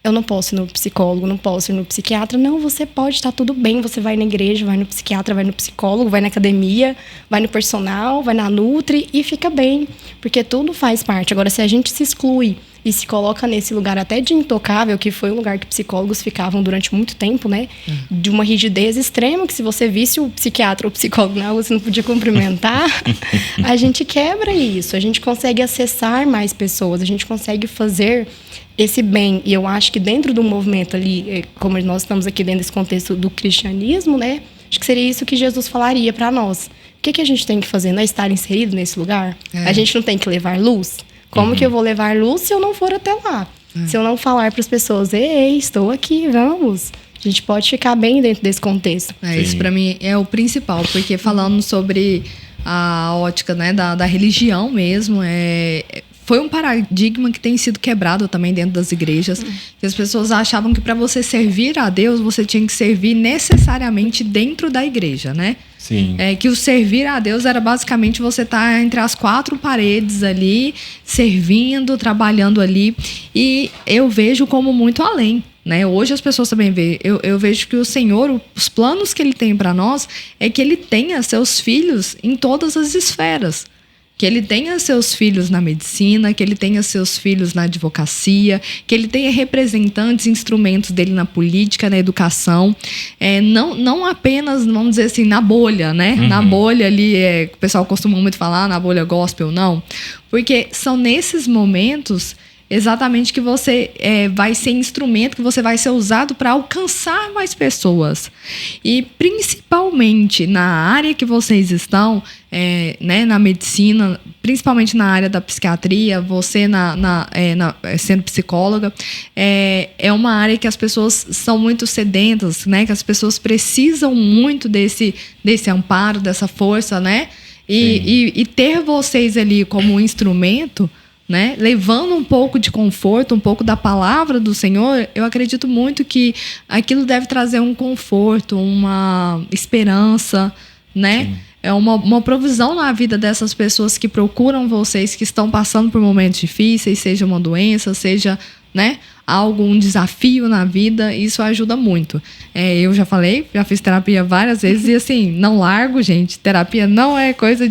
C: eu não posso ir no psicólogo, não posso ir no psiquiatra. Não, você pode, estar tudo bem. Você vai na igreja, vai no psiquiatra, vai no psicólogo, vai na academia, vai no personal, vai na Nutri e fica bem. Porque tudo faz parte. Agora, se a gente se exclui e se coloca nesse lugar até de intocável, que foi um lugar que psicólogos ficavam durante muito tempo, né? De uma rigidez extrema, que se você visse o psiquiatra ou o psicólogo na rua, você não podia cumprimentar. A gente quebra isso. A gente consegue acessar mais pessoas. A gente consegue fazer esse bem. E eu acho que dentro do movimento ali, como nós estamos aqui dentro desse contexto do cristianismo, né? Acho que seria isso que Jesus falaria para nós. O que a gente tem que fazer? Não é estar inserido nesse lugar? A gente não tem que levar luz? Como que eu vou levar luz se eu não for até lá? Se eu não falar para as pessoas, ei, estou aqui, vamos. A gente pode ficar bem dentro desse contexto.
A: Isso para mim é o principal, porque falando sobre a ótica, né, da religião mesmo, foi um paradigma que tem sido quebrado também dentro das igrejas. Que as pessoas achavam que para você servir a Deus, você tinha que servir necessariamente dentro da igreja, né?
B: Sim.
A: Que o servir a Deus era basicamente você estar entre as quatro paredes ali, servindo, trabalhando ali. E eu vejo como muito além, né? Hoje as pessoas também veem. Eu vejo que o Senhor, os planos que Ele tem para nós, é que Ele tenha seus filhos em todas as esferas. Que Ele tenha seus filhos na medicina, que Ele tenha seus filhos na advocacia, que Ele tenha representantes, instrumentos dele na política, na educação. Não apenas, vamos dizer assim, na bolha, né? Na bolha ali, o pessoal costuma muito falar, na bolha gospel, não. Porque são nesses momentos exatamente que você vai ser instrumento, que você vai ser usado para alcançar mais pessoas. E principalmente na área que vocês estão, né, na medicina, principalmente na área da psiquiatria, você sendo psicóloga, é uma área que as pessoas são muito sedentas, né, que as pessoas precisam muito desse amparo, dessa força, né? E ter vocês ali como um instrumento, né, levando um pouco de conforto, um pouco da palavra do Senhor, eu acredito muito que aquilo deve trazer um conforto, uma esperança, né? Sim. É uma provisão na vida dessas pessoas que procuram vocês, que estão passando por momentos difíceis, seja uma doença, seja, né, algum desafio na vida. Isso ajuda muito. Eu já fiz terapia várias vezes e assim, não largo, gente. Terapia não é coisa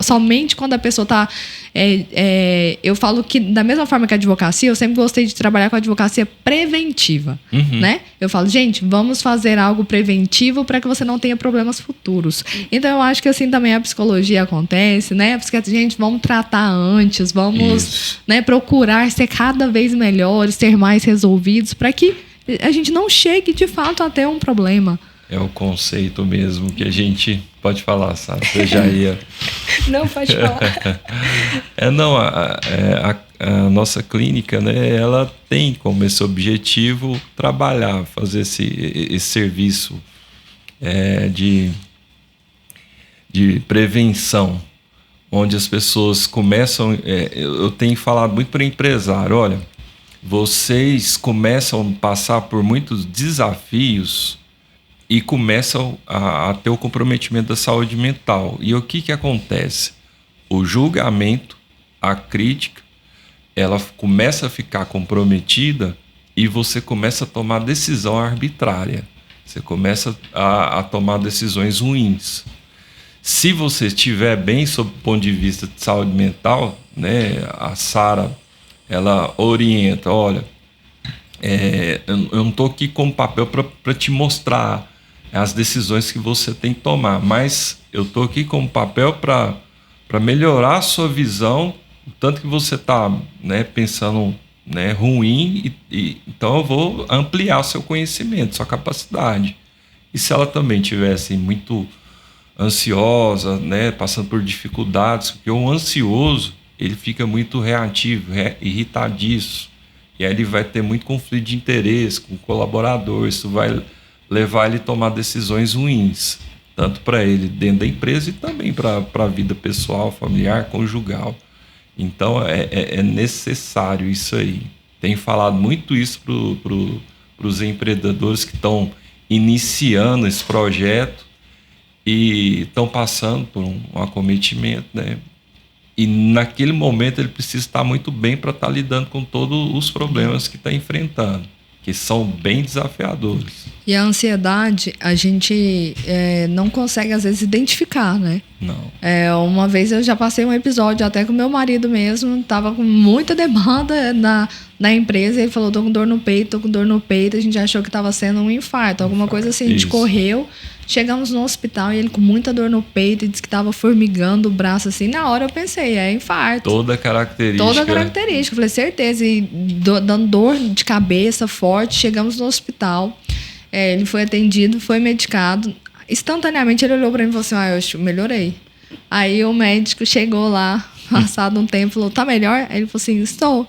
A: somente quando a pessoa está... eu falo que da mesma forma que a advocacia, eu sempre gostei de trabalhar com a advocacia preventiva, né? Eu falo, gente, vamos fazer algo preventivo para que você não tenha problemas futuros. Então eu acho que assim também a psicologia acontece, né? Porque, gente, vamos tratar antes, vamos, né, procurar ser cada vez melhores, ser mais resolvidos, para que a gente não chegue de fato a ter um problema.
B: É o conceito mesmo que a gente pode falar, sabe? Você já ia...
C: Não, pode falar.
B: A nossa clínica, né, ela tem como esse objetivo trabalhar, fazer esse serviço de prevenção, onde as pessoas começam... eu tenho falado muito para empresário, olha, vocês começam a passar por muitos desafios e começam a ter o comprometimento da saúde mental. E o que acontece? O julgamento, a crítica, ela começa a ficar comprometida e você começa a tomar decisão arbitrária. Você começa a tomar decisões ruins. Se você estiver bem sob o ponto de vista de saúde mental, né, a Sara, ela orienta, olha, eu não estou aqui como papel para te mostrar as decisões que você tem que tomar, mas eu estou aqui como papel para melhorar a sua visão, tanto que você está, né, pensando, né, ruim, então eu vou ampliar seu conhecimento, sua capacidade. E se ela também tivesse muito ansiosa, né, passando por dificuldades, porque o ansioso ele fica muito reativo, irritadiço, e aí ele vai ter muito conflito de interesse com o colaborador, isso vai levar ele a tomar decisões ruins, tanto para ele dentro da empresa e também para a vida pessoal, familiar, conjugal. Então é necessário isso aí. Tenho falado muito isso para os empreendedores que estão iniciando esse projeto e estão passando por um acometimento, né? E naquele momento ele precisa estar muito bem para estar lidando com todos os problemas que está enfrentando, que são bem desafiadores.
A: E a ansiedade, a gente não consegue, às vezes, identificar, né?
B: Não.
A: Uma vez eu já passei um episódio até com meu marido mesmo, estava com muita demanda na empresa, ele falou, tô com dor no peito, a gente achou que estava sendo um infarto, alguma coisa assim, a gente correu, chegamos no hospital e ele com muita dor no peito e disse que estava formigando o braço assim, na hora eu pensei, é infarto.
B: Toda característica.
A: Eu falei, certeza, e dando dor de cabeça forte, chegamos no hospital, ele foi atendido, foi medicado, instantaneamente ele olhou para mim e falou assim, eu melhorei. Aí o médico chegou lá, passado um tempo, falou, tá melhor? Aí ele falou assim, estou.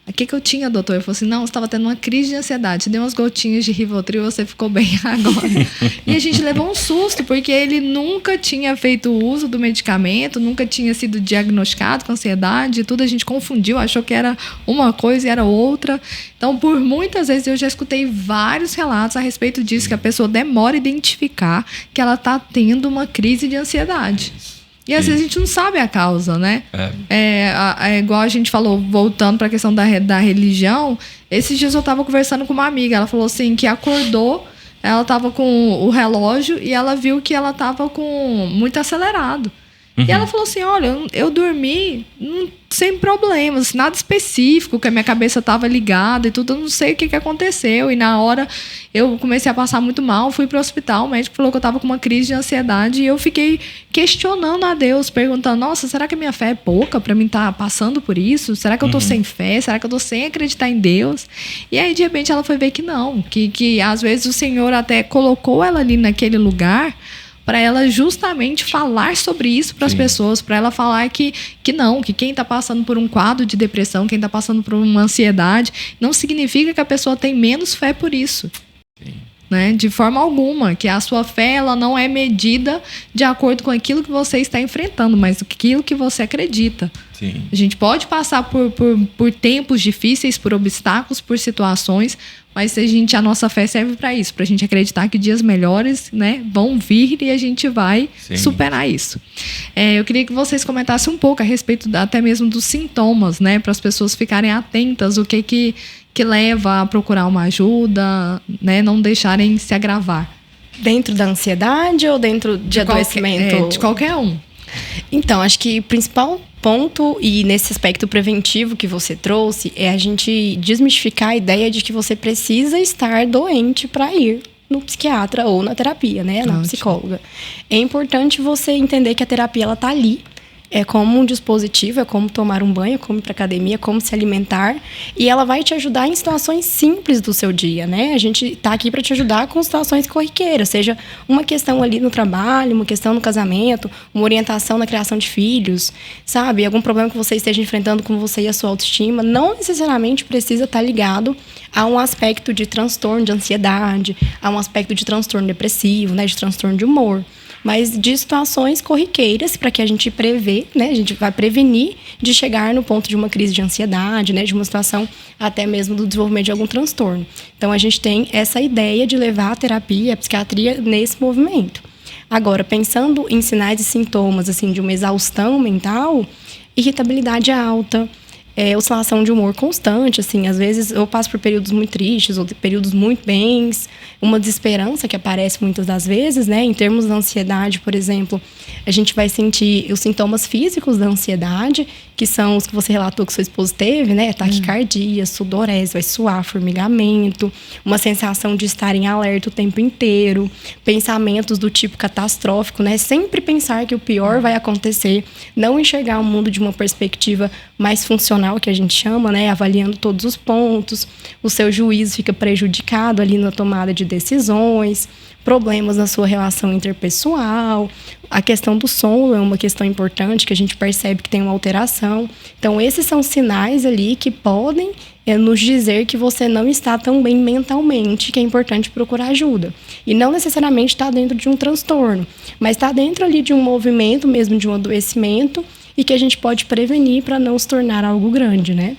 A: O que eu tinha, doutor? Ele falou assim, não, você estava tendo uma crise de ansiedade, você deu umas gotinhas de Rivotril, você ficou bem agora. E a gente levou um susto, porque ele nunca tinha feito uso do medicamento, nunca tinha sido diagnosticado com ansiedade, tudo a gente confundiu, achou que era uma coisa e era outra. Então, por muitas vezes, eu já escutei vários relatos a respeito disso, que a pessoa demora a identificar que ela está tendo uma crise de ansiedade. E às vezes a gente não sabe a causa, né? Igual a gente falou, voltando para a questão da religião, esses dias eu estava conversando com uma amiga, ela falou assim, que acordou, ela estava com o relógio e ela viu que ela estava com muito acelerado. E ela falou assim, olha, eu dormi sem problemas, nada específico, que a minha cabeça estava ligada e tudo, eu não sei o que aconteceu. E na hora eu comecei a passar muito mal, fui para o hospital, o médico falou que eu estava com uma crise de ansiedade e eu fiquei questionando a Deus, perguntando, nossa, será que a minha fé é pouca para mim estar passando por isso? Será que eu estou sem fé? Será que eu estou sem acreditar em Deus? E aí, de repente, ela foi ver que não, que às vezes o Senhor até colocou ela ali naquele lugar para ela justamente falar sobre isso para as pessoas, para ela falar que não, que quem está passando por um quadro de depressão, quem está passando por uma ansiedade, não significa que a pessoa tem menos fé por isso. Sim. Né? De forma alguma, que a sua fé ela não é medida de acordo com aquilo que você está enfrentando, mas aquilo que você acredita.
B: Sim.
A: A gente pode passar por tempos difíceis, por obstáculos, por situações, mas a nossa fé serve para isso, para a gente acreditar que dias melhores, né, vão vir e a gente vai superar isso. Eu queria que vocês comentassem um pouco a respeito até mesmo dos sintomas, né, para as pessoas ficarem atentas, o que leva a procurar uma ajuda, né, não deixarem se agravar.
C: Dentro da ansiedade ou dentro de adoecimento?
A: De qualquer um.
C: Então, acho que o principal ponto, e nesse aspecto preventivo que você trouxe, é a gente desmistificar a ideia de que você precisa estar doente para ir no psiquiatra ou na terapia, né? Na psicóloga. É importante você entender que a terapia, ela tá ali. É como um dispositivo, é como tomar um banho, é como ir para academia, é como se alimentar. E ela vai te ajudar em situações simples do seu dia, né? A gente tá aqui para te ajudar com situações corriqueiras, seja uma questão ali no trabalho, uma questão no casamento, uma orientação na criação de filhos, sabe? Algum problema que você esteja enfrentando com você e a sua autoestima, não necessariamente precisa estar ligado a um aspecto de transtorno de ansiedade, a um aspecto de transtorno depressivo, né? De transtorno de humor. Mas de situações corriqueiras para que a gente prevê, né? A gente vai prevenir de chegar no ponto de uma crise de ansiedade, né? De uma situação até mesmo do desenvolvimento de algum transtorno. Então, a gente tem essa ideia de levar a terapia, a psiquiatria nesse movimento. Agora, pensando em sinais e sintomas, assim, de uma exaustão mental, irritabilidade alta, oscilação de humor constante, assim, às vezes eu passo por períodos muito tristes, ou períodos muito bens, uma desesperança que aparece muitas das vezes, né? Em termos da ansiedade, por exemplo, a gente vai sentir os sintomas físicos da ansiedade, que são os que você relatou que sua esposa teve, né? Taquicardia, sudorese, vai suar, formigamento, uma sensação de estar em alerta o tempo inteiro, pensamentos do tipo catastrófico, né? Sempre pensar que o pior vai acontecer, não enxergar o mundo de uma perspectiva mais funcional, que a gente chama, né? Avaliando todos os pontos, o seu juízo fica prejudicado ali na tomada de decisões, problemas na sua relação interpessoal, a questão do sono é uma questão importante que a gente percebe que tem uma alteração. Então, esses são sinais ali que podem nos dizer que você não está tão bem mentalmente, que é importante procurar ajuda. E não necessariamente está dentro de um transtorno, mas está dentro ali de um movimento mesmo, de um adoecimento, e que a gente pode prevenir para não se tornar algo grande, né?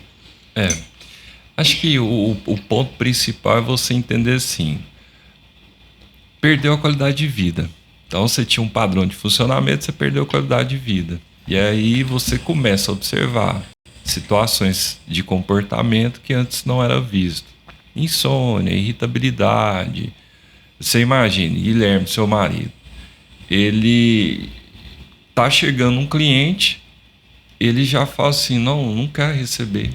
B: Acho que o ponto principal é você entender assim, perdeu a qualidade de vida. Então você tinha um padrão de funcionamento, você perdeu a qualidade de vida. E aí você começa a observar situações de comportamento que antes não era visto. Insônia, irritabilidade. Você imagine, Guilherme, seu marido, ele tá chegando um cliente, ele já fala assim, não quero receber.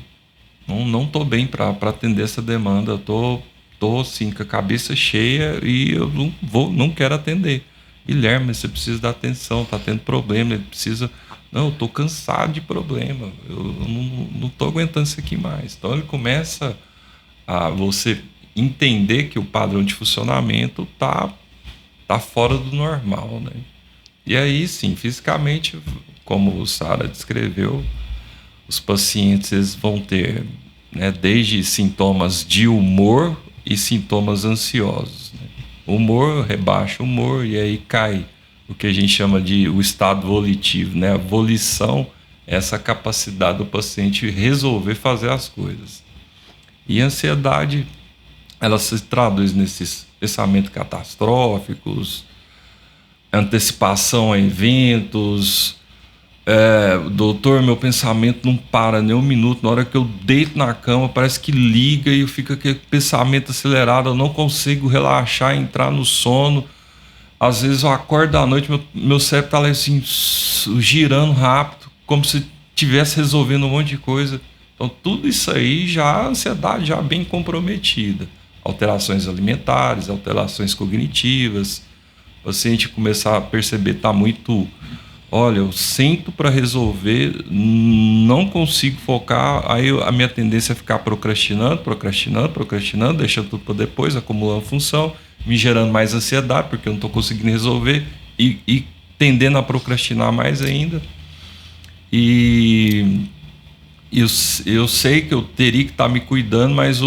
B: Não tô bem para atender essa demanda, eu tô assim, com a cabeça cheia e eu não quero atender. Guilherme, você precisa dar atenção, tá tendo problema, ele precisa... Não, eu tô cansado de problema, eu não tô aguentando isso aqui mais. Então ele começa a você entender que o padrão de funcionamento tá fora do normal, né? E aí, sim, fisicamente, como o Sara descreveu, os pacientes eles vão ter, né, desde sintomas de humor e sintomas ansiosos, né? Humor, rebaixa o humor e aí cai o que a gente chama de o estado volitivo, né? A volição é essa capacidade do paciente resolver fazer as coisas. E a ansiedade, ela se traduz nesses pensamentos catastróficos, antecipação a eventos. Doutor, meu pensamento não para nem um minuto. Na hora que eu deito na cama, parece que liga e eu fico com aquele pensamento acelerado. Eu não consigo relaxar, entrar no sono. Às vezes eu acordo à noite, meu cérebro está lá assim, girando rápido, como se estivesse resolvendo um monte de coisa. Então, tudo isso aí já a ansiedade já bem comprometida. Alterações alimentares, alterações cognitivas. O paciente começar a perceber que está muito... Olha, eu sento para resolver, não consigo focar, aí a minha tendência é ficar procrastinando, deixando tudo para depois, acumulando função, me gerando mais ansiedade, porque eu não estou conseguindo resolver, e tendendo a procrastinar mais ainda. E eu sei que eu teria que estar me cuidando, mas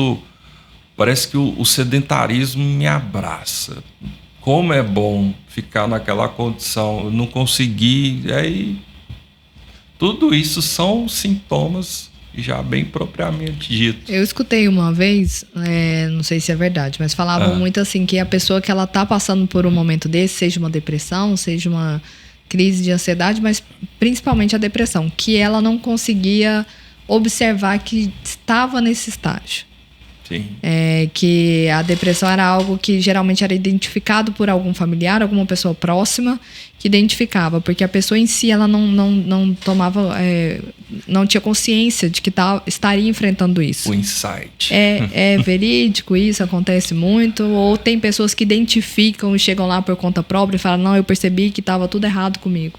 B: parece que o sedentarismo me abraça. Como é bom ficar naquela condição, eu não consegui, aí tudo isso são sintomas já bem propriamente ditos.
A: Eu escutei uma vez, não sei se é verdade, mas falavam muito assim, que a pessoa que ela tá passando por um momento desse, seja uma depressão, seja uma crise de ansiedade, mas principalmente a depressão, que ela não conseguia observar que estava nesse estágio.
B: Sim.
A: Que a depressão era algo que geralmente era identificado por algum familiar, alguma pessoa próxima que identificava, porque a pessoa em si ela não tomava, não tinha consciência de que estaria enfrentando isso.
B: O insight.
A: É verídico isso, acontece muito, ou tem pessoas que identificam e chegam lá por conta própria e falam, não, eu percebi que estava tudo errado comigo.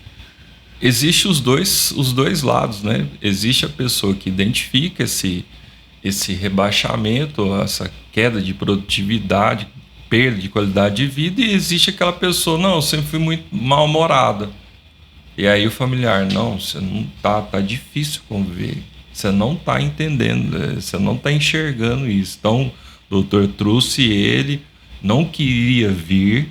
B: Existe os dois lados, né? Existe a pessoa que identifica esse rebaixamento, essa queda de produtividade, perda de qualidade de vida, e existe aquela pessoa, não, eu sempre fui muito mal-humorada. E aí o familiar, não, você não tá difícil conviver, você não tá entendendo, você não tá enxergando isso. Então, o doutor trouxe ele, não queria vir,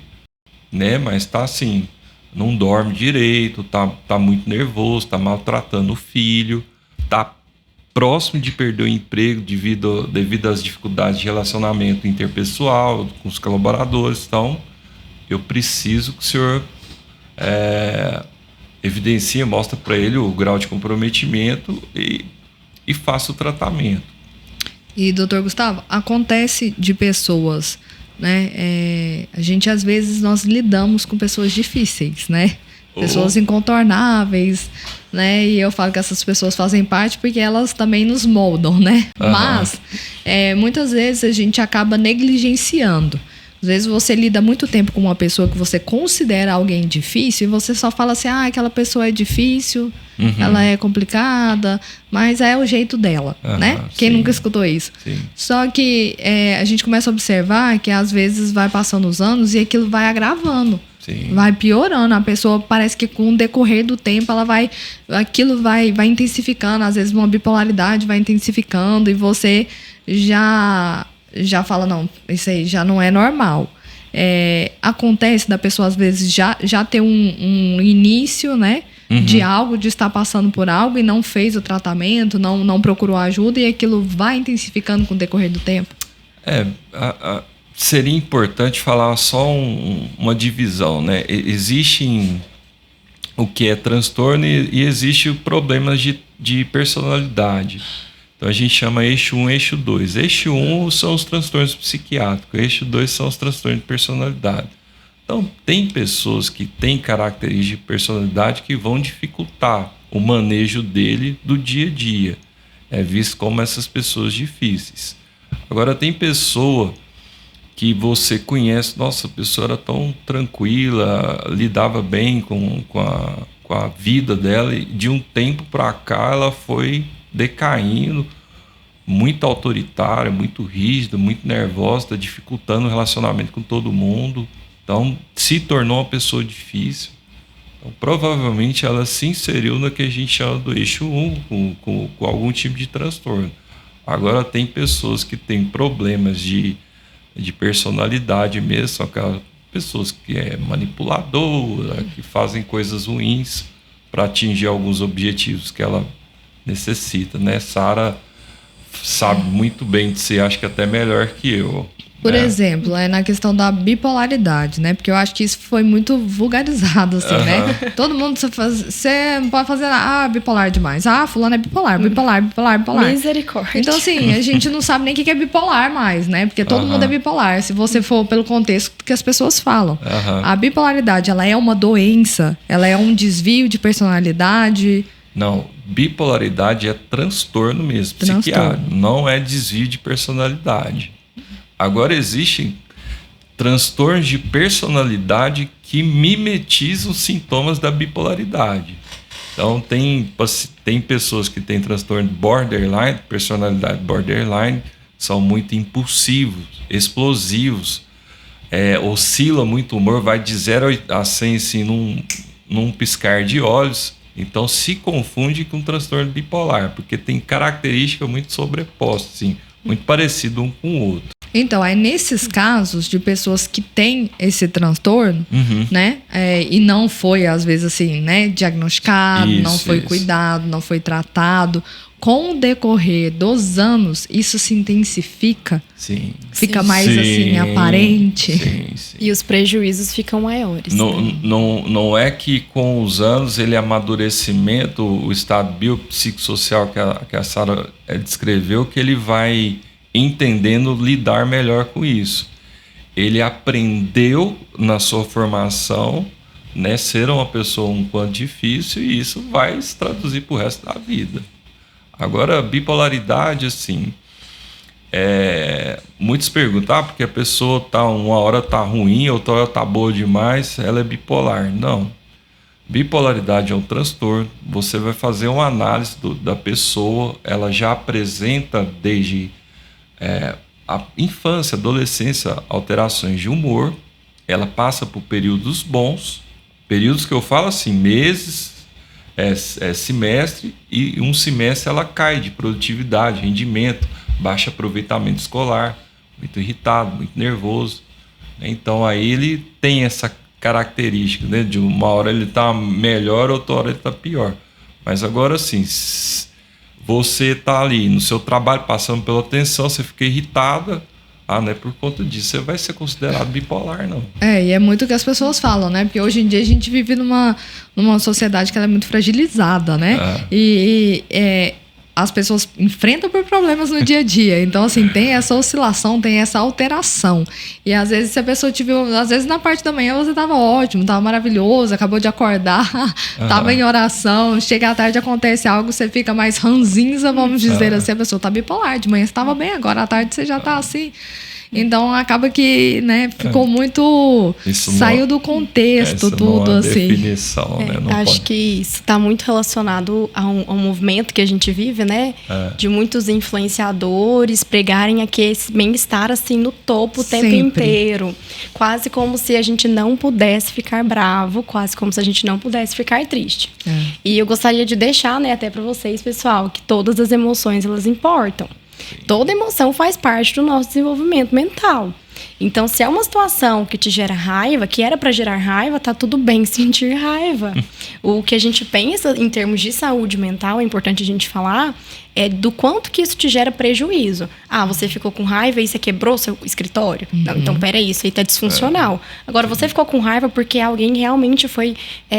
B: né, mas tá assim, não dorme direito, tá muito nervoso, tá maltratando o filho, tá próximo de perder o emprego devido às dificuldades de relacionamento interpessoal com os colaboradores. Então, eu preciso que o senhor evidencie, mostra para ele o grau de comprometimento e e faça o tratamento.
A: E, doutor Gustavo, acontece de pessoas, né? A gente, às vezes, nós lidamos com pessoas difíceis, né? Pessoas incontornáveis, né? E eu falo que essas pessoas fazem parte porque elas também nos moldam, né? Mas, muitas vezes, a gente acaba negligenciando. Às vezes você lida muito tempo com uma pessoa que você considera alguém difícil e você só fala assim, aquela pessoa é difícil, ela é complicada, mas é o jeito dela, né? Quem nunca escutou isso?
B: Sim.
A: Só que a gente começa a observar que às vezes vai passando os anos e aquilo vai agravando.
B: Sim.
A: Vai piorando, a pessoa parece que com o decorrer do tempo aquilo vai intensificando, às vezes uma bipolaridade vai intensificando e você já fala, não, isso aí já não é normal. Acontece da pessoa às vezes já ter um início, né, de algo, de estar passando por algo e não fez o tratamento, não procurou ajuda e aquilo vai intensificando com o decorrer do tempo.
B: Seria importante falar só uma divisão, né? Existe o que é transtorno e existe problemas de personalidade. Então a gente chama eixo 1 e eixo 2. Eixo 1 são os transtornos psiquiátricos, eixo 2 são os transtornos de personalidade. Então tem pessoas que têm características de personalidade que vão dificultar o manejo dele do dia a dia. É visto como essas pessoas difíceis. Agora tem pessoa que você conhece, nossa, a pessoa era tão tranquila, lidava bem com a vida dela, e de um tempo para cá ela foi decaindo, muito autoritária, muito rígida, muito nervosa, está dificultando o relacionamento com todo mundo, então se tornou uma pessoa difícil. Então, provavelmente ela se inseriu no que a gente chama do eixo 1, com algum tipo de transtorno. Agora tem pessoas que têm problemas de personalidade mesmo, são aquelas pessoas que manipuladora, que fazem coisas ruins para atingir alguns objetivos que ela necessita, né? Sara sabe muito bem de ser, acho que até melhor que eu.
A: Por exemplo, na questão da bipolaridade, né? Porque eu acho que isso foi muito vulgarizado, assim, né? Todo mundo, você não pode fazer bipolar demais. Fulano é bipolar.
C: Misericórdia.
A: Então, assim, a gente não sabe nem o que é bipolar mais, né? Porque todo mundo é bipolar, se você for pelo contexto que as pessoas falam. A bipolaridade, ela é uma doença? Ela é um desvio de personalidade?
B: Não, bipolaridade é transtorno mesmo, psiquiátrico. Não é desvio de personalidade. Agora existem transtornos de personalidade que mimetizam sintomas da bipolaridade. Então tem pessoas que têm transtorno borderline, personalidade borderline, são muito impulsivos, explosivos, oscila muito o humor, vai de 0 a 100 assim, num piscar de olhos. Então se confunde com transtorno bipolar, porque tem características muito sobrepostas, assim, muito parecido um com o outro.
A: Então, aí nesses casos de pessoas que têm esse transtorno, né? E não foi, às vezes, assim, né? Diagnosticado, não foi cuidado, não foi tratado. Com o decorrer dos anos, isso se intensifica.
B: Sim.
A: Fica mais, assim, aparente.
B: Sim.
C: E os prejuízos ficam maiores.
B: Não é que com os anos, ele amadurecimento, o estado biopsicossocial que a Sara descreveu, que ele vai entendendo lidar melhor com isso. Ele aprendeu na sua formação, né, ser uma pessoa um quanto difícil, e isso vai se traduzir para o resto da vida. Agora, bipolaridade, assim, muitos perguntam, porque a pessoa uma hora tá ruim, outra hora tá boa demais, ela é bipolar. Não. Bipolaridade é um transtorno. Você vai fazer uma análise da pessoa, ela já apresenta desde a infância, adolescência, alterações de humor, ela passa por períodos bons, períodos que eu falo assim, meses, semestre, e um semestre ela cai de produtividade, rendimento, baixo aproveitamento escolar, muito irritado, muito nervoso. Então aí ele tem essa característica, né? De uma hora ele está melhor, outra hora ele está pior. Mas agora sim, você está ali no seu trabalho, passando pela tensão, você fica irritada, né? Por conta disso, você vai ser considerado bipolar, não.
A: E é muito o que as pessoas falam, né? Porque hoje em dia a gente vive numa sociedade que ela é muito fragilizada, né? as pessoas enfrentam por problemas no dia a dia. Então, assim, tem essa oscilação, tem essa alteração. E às vezes, se a pessoa te viu, às vezes na parte da manhã você estava ótimo, estava maravilhoso, acabou de acordar, estava em oração, chega à tarde, acontece algo, você fica mais ranzinza, vamos dizer assim, a pessoa está bipolar. De manhã você estava bem, agora à tarde você já está assim. Então acaba que, né, ficou muito. Saiu do contexto, tudo assim.
B: Definição, né?
C: Acho que isso está muito relacionado a um movimento que a gente vive, né? De muitos influenciadores pregarem aqui esse bem-estar assim no topo o tempo inteiro. Quase como se a gente não pudesse ficar bravo, quase como se a gente não pudesse ficar triste. E eu gostaria de deixar, né, até para vocês, pessoal, que todas as emoções elas importam. Toda emoção faz parte do nosso desenvolvimento mental. Então, se é uma situação que te gera raiva, que era para gerar raiva, tá tudo bem sentir raiva. O que a gente pensa em termos de saúde mental, é importante a gente falar, é do quanto que isso te gera prejuízo. Ah, você ficou com raiva e você quebrou seu escritório? Não, então, peraí, isso aí tá disfuncional. Agora, você ficou com raiva porque alguém realmente foi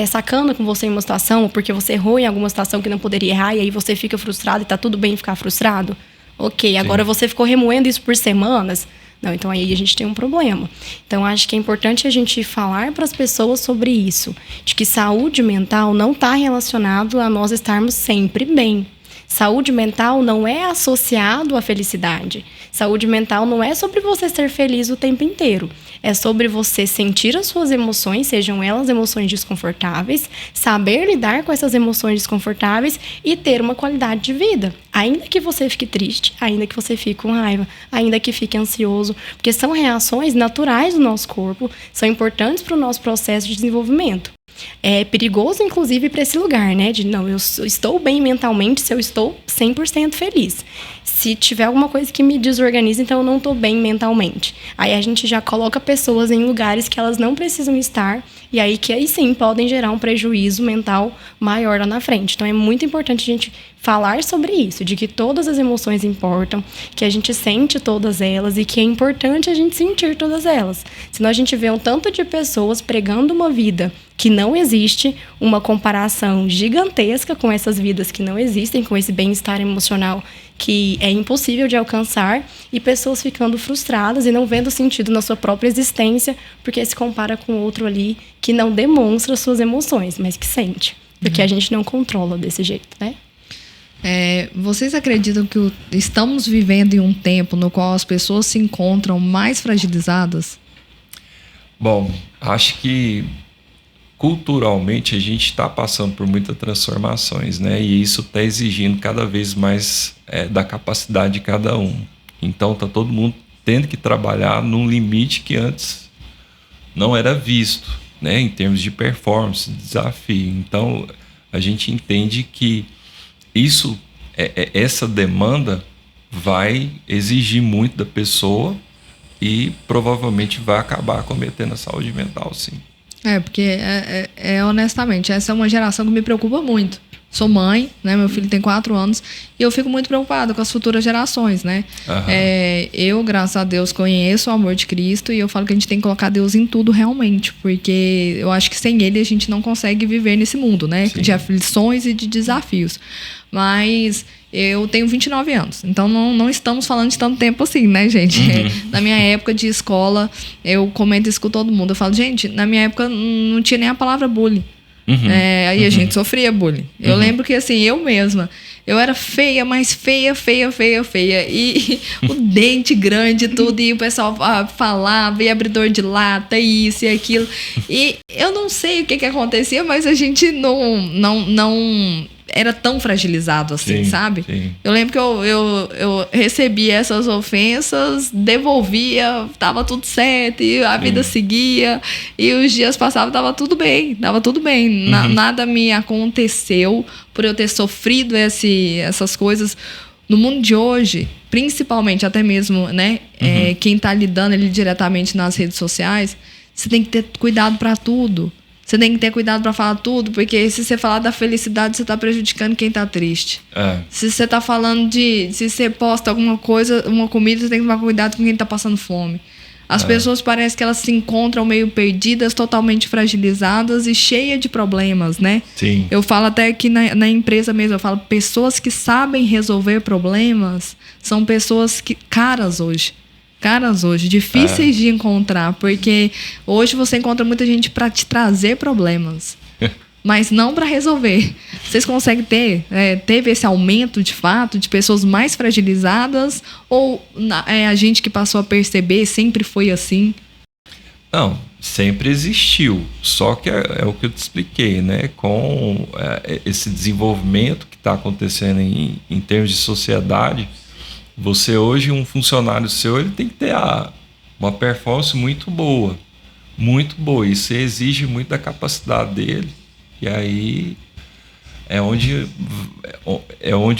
C: sacana com você em uma situação, ou porque você errou em alguma situação que não poderia errar, e aí você fica frustrado e tá tudo bem ficar frustrado? Ok, agora você ficou remoendo isso por semanas? Não, então aí a gente tem um problema. Então, acho que é importante a gente falar para as pessoas sobre isso. De que saúde mental não está relacionado a nós estarmos sempre bem. Saúde mental não é associado à felicidade. Saúde mental não é sobre você ser feliz o tempo inteiro. É sobre você sentir as suas emoções, sejam elas emoções desconfortáveis, saber lidar com essas emoções desconfortáveis e ter uma qualidade de vida. Ainda que você fique triste, ainda que você fique com raiva, ainda que fique ansioso, porque são reações naturais do nosso corpo, são importantes para o nosso processo de desenvolvimento. É perigoso, inclusive, para esse lugar, né? De, não, eu estou bem mentalmente se eu estou 100% feliz. Se tiver alguma coisa que me desorganiza, então eu não estou bem mentalmente. Aí a gente já coloca pessoas em lugares que elas não precisam estar, e aí que aí sim podem gerar um prejuízo mental maior lá na frente. Então é muito importante a gente falar sobre isso, de que todas as emoções importam, que a gente sente todas elas e que é importante a gente sentir todas elas. Senão a gente vê um tanto de pessoas pregando uma vida que não existe, uma comparação gigantesca com essas vidas que não existem, com esse bem-estar emocional que é impossível de alcançar, e pessoas ficando frustradas e não vendo sentido na sua própria existência, porque se compara com outro ali que não demonstra suas emoções, mas que sente. Porque a gente não controla desse jeito, né?
A: Vocês acreditam que estamos vivendo em um tempo no qual as pessoas se encontram mais fragilizadas?
B: Bom, acho que culturalmente a gente está passando por muitas transformações, né? E isso está exigindo cada vez mais da capacidade de cada um. Então está todo mundo tendo que trabalhar num limite que antes não era visto, né? Em termos de performance, de desafio. Então a gente entende que isso, essa demanda vai exigir muito da pessoa e provavelmente vai acabar cometendo a saúde mental, sim.
A: Porque honestamente, essa é uma geração que me preocupa muito. Sou mãe, né? Meu filho tem 4 anos e eu fico muito preocupada com as futuras gerações, né? Eu, graças a Deus, conheço o amor de Cristo e eu falo que a gente tem que colocar Deus em tudo realmente, porque eu acho que sem Ele a gente não consegue viver nesse mundo, né? Sim. De aflições e de desafios. Mas eu tenho 29 anos, então não estamos falando de tanto tempo assim, né, gente? Na minha época de escola, eu comento isso com todo mundo. Eu falo, gente, na minha época não tinha nem a palavra bullying. Aí a gente sofria bullying. Eu lembro que, assim, eu mesma, eu era feia, mas feia. E o dente grande e tudo. E o pessoal falava, e abridor de lata, isso e aquilo. E eu não sei o que acontecia, mas a gente não era tão fragilizado assim, sabe? Sim. Eu lembro que eu recebia essas ofensas, devolvia, tava tudo certo, e a vida seguia, e os dias passavam, tava tudo bem. Nada me aconteceu por eu ter sofrido essas coisas. No mundo de hoje, principalmente, até mesmo, né, quem tá lidando ali diretamente nas redes sociais, você tem que ter cuidado para tudo. Você tem que ter cuidado para falar tudo, porque se você falar da felicidade, você está prejudicando quem está triste. Se você está falando se você posta alguma coisa, uma comida, você tem que tomar cuidado com quem está passando fome. As pessoas parecem que elas se encontram meio perdidas, totalmente fragilizadas e cheias de problemas, né?
B: Sim.
A: Eu falo até que na empresa mesmo, eu falo, pessoas que sabem resolver problemas são pessoas caras hoje, difíceis de encontrar, porque hoje você encontra muita gente para te trazer problemas, mas não para resolver. Vocês conseguem teve esse aumento de fato de pessoas mais fragilizadas ou a gente que passou a perceber sempre foi assim?
B: Não, sempre existiu, só que é o que eu te expliquei, né? Com esse desenvolvimento que está acontecendo em termos de sociedade, você hoje, um funcionário seu, ele tem que ter uma performance muito boa, isso exige muito da capacidade dele, e aí é onde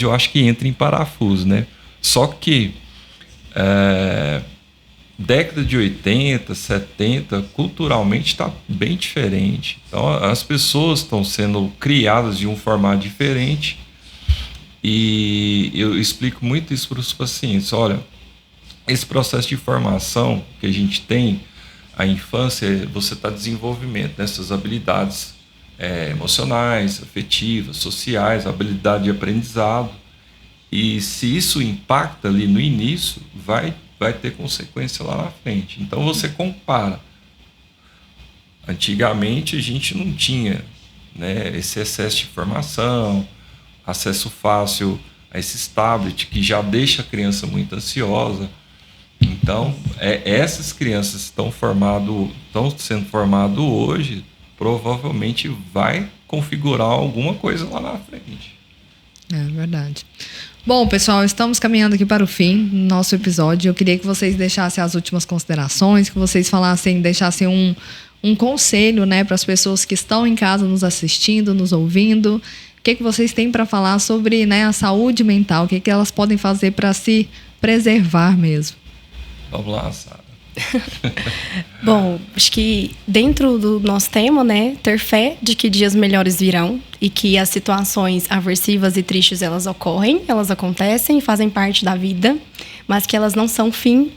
B: eu acho que entra em parafuso, né? Só que década de 80, 70, culturalmente está bem diferente. Então, as pessoas estão sendo criadas de um formato diferente. E eu explico muito isso para os pacientes. Olha, esse processo de formação que a gente tem, a infância, você está desenvolvimento nessas habilidades emocionais, afetivas, sociais, habilidade de aprendizado. E se isso impacta ali no início, vai ter consequência lá na frente. Então você compara. Antigamente a gente não tinha, né, esse excesso de informação, acesso fácil a esses tablets que já deixa a criança muito ansiosa. Então, essas crianças estão sendo formadas hoje, provavelmente vai configurar alguma coisa lá na frente.
A: É verdade. Bom, pessoal, estamos caminhando aqui para o fim do nosso episódio. Eu queria que vocês deixassem as últimas considerações, que vocês deixassem um conselho, né, para as pessoas que estão em casa nos assistindo, nos ouvindo. O que vocês têm para falar sobre, né, a saúde mental? O que elas podem fazer para se preservar mesmo?
B: Vamos lá, Sara.
C: Bom, acho que dentro do nosso tema, né, ter fé de que dias melhores virão e que as situações aversivas e tristes, elas ocorrem, elas acontecem, fazem parte da vida, mas que elas não são fim.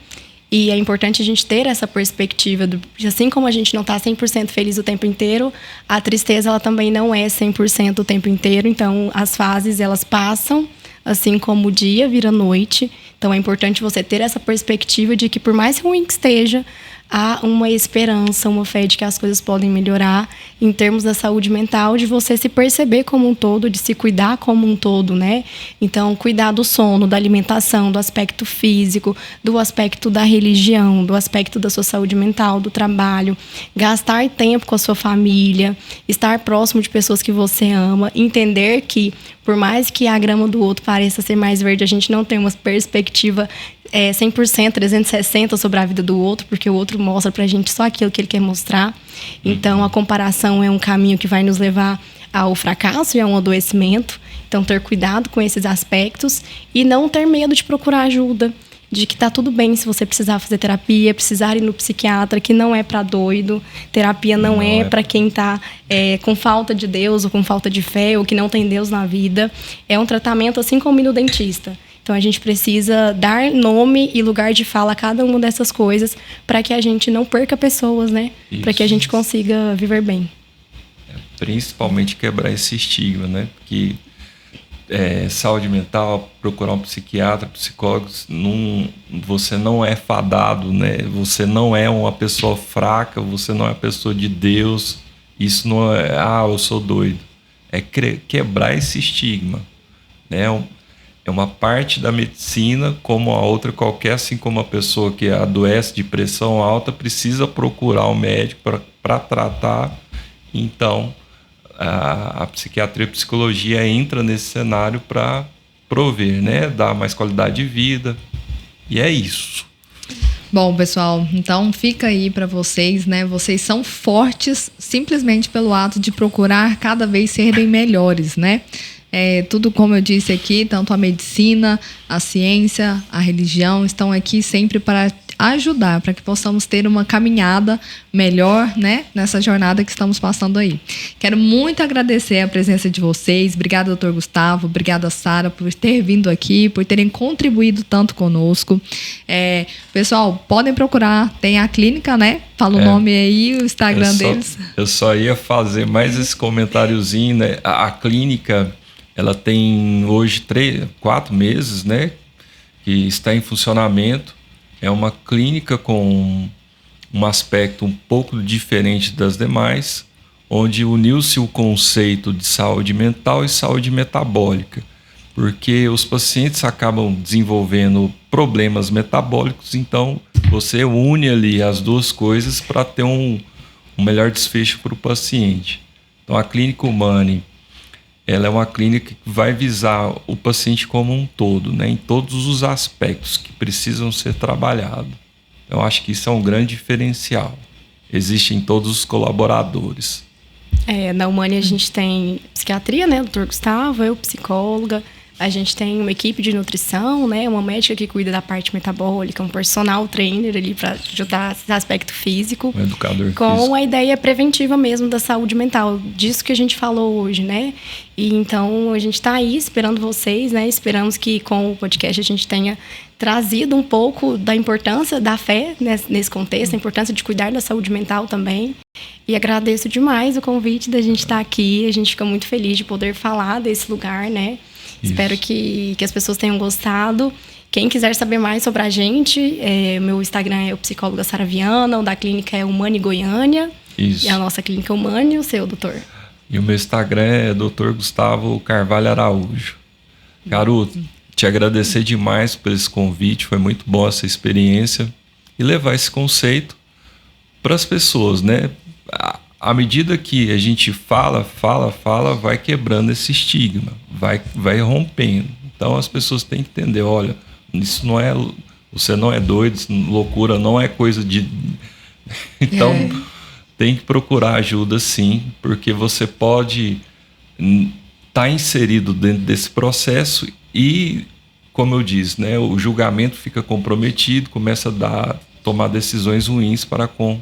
C: E é importante a gente ter essa perspectiva de assim como a gente não está 100% feliz o tempo inteiro, a tristeza ela também não é 100% o tempo inteiro. Então, as fases, elas passam, assim como o dia vira noite. Então, é importante você ter essa perspectiva de que, por mais ruim que esteja, há uma esperança, uma fé de que as coisas podem melhorar em termos da saúde mental, de você se perceber como um todo, de se cuidar como um todo, né? Então, cuidar do sono, da alimentação, do aspecto físico, do aspecto da religião, do aspecto da sua saúde mental, do trabalho, gastar tempo com a sua família, estar próximo de pessoas que você ama, entender que, por mais que a grama do outro pareça ser mais verde, a gente não tem uma perspectiva 100%, 360 sobre a vida do outro, porque o outro mostra pra gente só aquilo que ele quer mostrar. Então, a comparação é um caminho que vai nos levar ao fracasso e a um adoecimento. Então, ter cuidado com esses aspectos e não ter medo de procurar ajuda, de que tá tudo bem se você precisar fazer terapia, precisar ir no psiquiatra, que não é para doido. Terapia não é para quem tá com falta de Deus ou com falta de fé ou que não tem Deus na vida. É um tratamento assim como ir no dentista. Então, a gente precisa dar nome e lugar de fala a cada uma dessas coisas para que a gente não perca pessoas, né? Para que a gente consiga viver bem.
B: Principalmente quebrar esse estigma, né? Porque saúde mental, procurar um psiquiatra, psicólogos, você não é fadado, né? Você não é uma pessoa fraca, você não é uma pessoa de Deus. Isso não é, eu sou doido. É quebrar esse estigma, né? É uma parte da medicina como a outra qualquer, assim como a pessoa que adoece de pressão alta precisa procurar um médico para tratar. Então, a psiquiatria e a psicologia entra nesse cenário para prover, né? Dar mais qualidade de vida. E é isso.
A: Bom, pessoal, então fica aí para vocês, né? Vocês são fortes simplesmente pelo ato de procurar cada vez serem melhores, né? Tudo como eu disse aqui, tanto a medicina, a ciência, a religião estão aqui sempre para ajudar, para que possamos ter uma caminhada melhor, né, nessa jornada que estamos passando aí. Quero muito agradecer a presença de vocês. Obrigada, doutor Gustavo. Obrigada, Sara, por ter vindo aqui, por terem contribuído tanto conosco. Pessoal, podem procurar, tem a clínica, né? Fala o nome aí, o Instagram deles.
B: Eu só ia fazer mais esse comentáriozinho, né? A clínica, ela tem hoje 4 meses, né? Que está em funcionamento. É uma clínica com um aspecto um pouco diferente das demais, onde uniu-se o conceito de saúde mental e saúde metabólica, porque os pacientes acabam desenvolvendo problemas metabólicos, então você une ali as duas coisas para ter um melhor desfecho para o paciente. Então a Clínica Humane, ela é uma clínica que vai visar o paciente como um todo, né, em todos os aspectos que precisam ser trabalhados. Eu acho que isso é um grande diferencial. Existem todos os colaboradores.
C: Na Humane a gente tem psiquiatria, né, doutor Gustavo, eu psicóloga. A gente tem uma equipe de nutrição, né, uma médica que cuida da parte metabólica, um personal trainer ali para ajudar esse aspecto físico.
B: Um educador
C: com
B: físico.
C: a ideia preventiva mesmo da saúde mental, disso que a gente falou hoje, né? E então a gente está aí esperando vocês, né? Esperamos que com o podcast a gente tenha trazido um pouco da importância da fé nesse contexto, a importância de cuidar da saúde mental também. E agradeço demais o convite da gente estar aqui. A gente fica muito feliz de poder falar desse lugar, né? Isso. Espero que as pessoas tenham gostado. Quem quiser saber mais sobre a gente, meu Instagram é o psicóloga Sara Viana, o da clínica é Humane Goiânia.
B: Isso.
C: E a nossa clínica Humane, o seu, doutor?
B: E o meu Instagram é Dr. Gustavo Carvalho Araújo. Caru, te agradecer demais por esse convite, foi muito bom essa experiência. E levar esse conceito para as pessoas, né? À medida que a gente fala, vai quebrando esse estigma, vai rompendo. Então as pessoas têm que entender, olha, isso não é, você não é doido, loucura não é coisa de... Então tem que procurar ajuda sim, porque você pode estar inserido dentro desse processo e, como eu disse, né, o julgamento fica comprometido, começa a tomar decisões ruins para com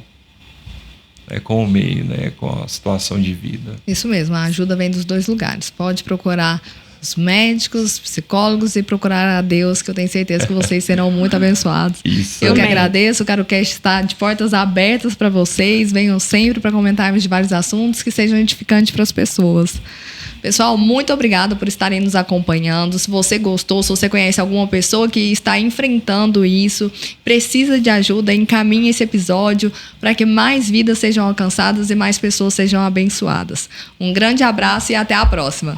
B: o meio, né, com a situação de vida.
A: Isso mesmo, a ajuda vem dos dois lugares. Pode procurar os médicos, psicólogos e procurar a Deus, que eu tenho certeza que vocês serão muito abençoados.
B: Isso.
A: Eu que agradeço, o CaroCast está de portas abertas para vocês. Venham sempre para comentarmos de vários assuntos que sejam edificantes para as pessoas. Pessoal, muito obrigada por estarem nos acompanhando. Se você gostou, se você conhece alguma pessoa que está enfrentando isso, precisa de ajuda, encaminhe esse episódio para que mais vidas sejam alcançadas e mais pessoas sejam abençoadas. Um grande abraço e até a próxima.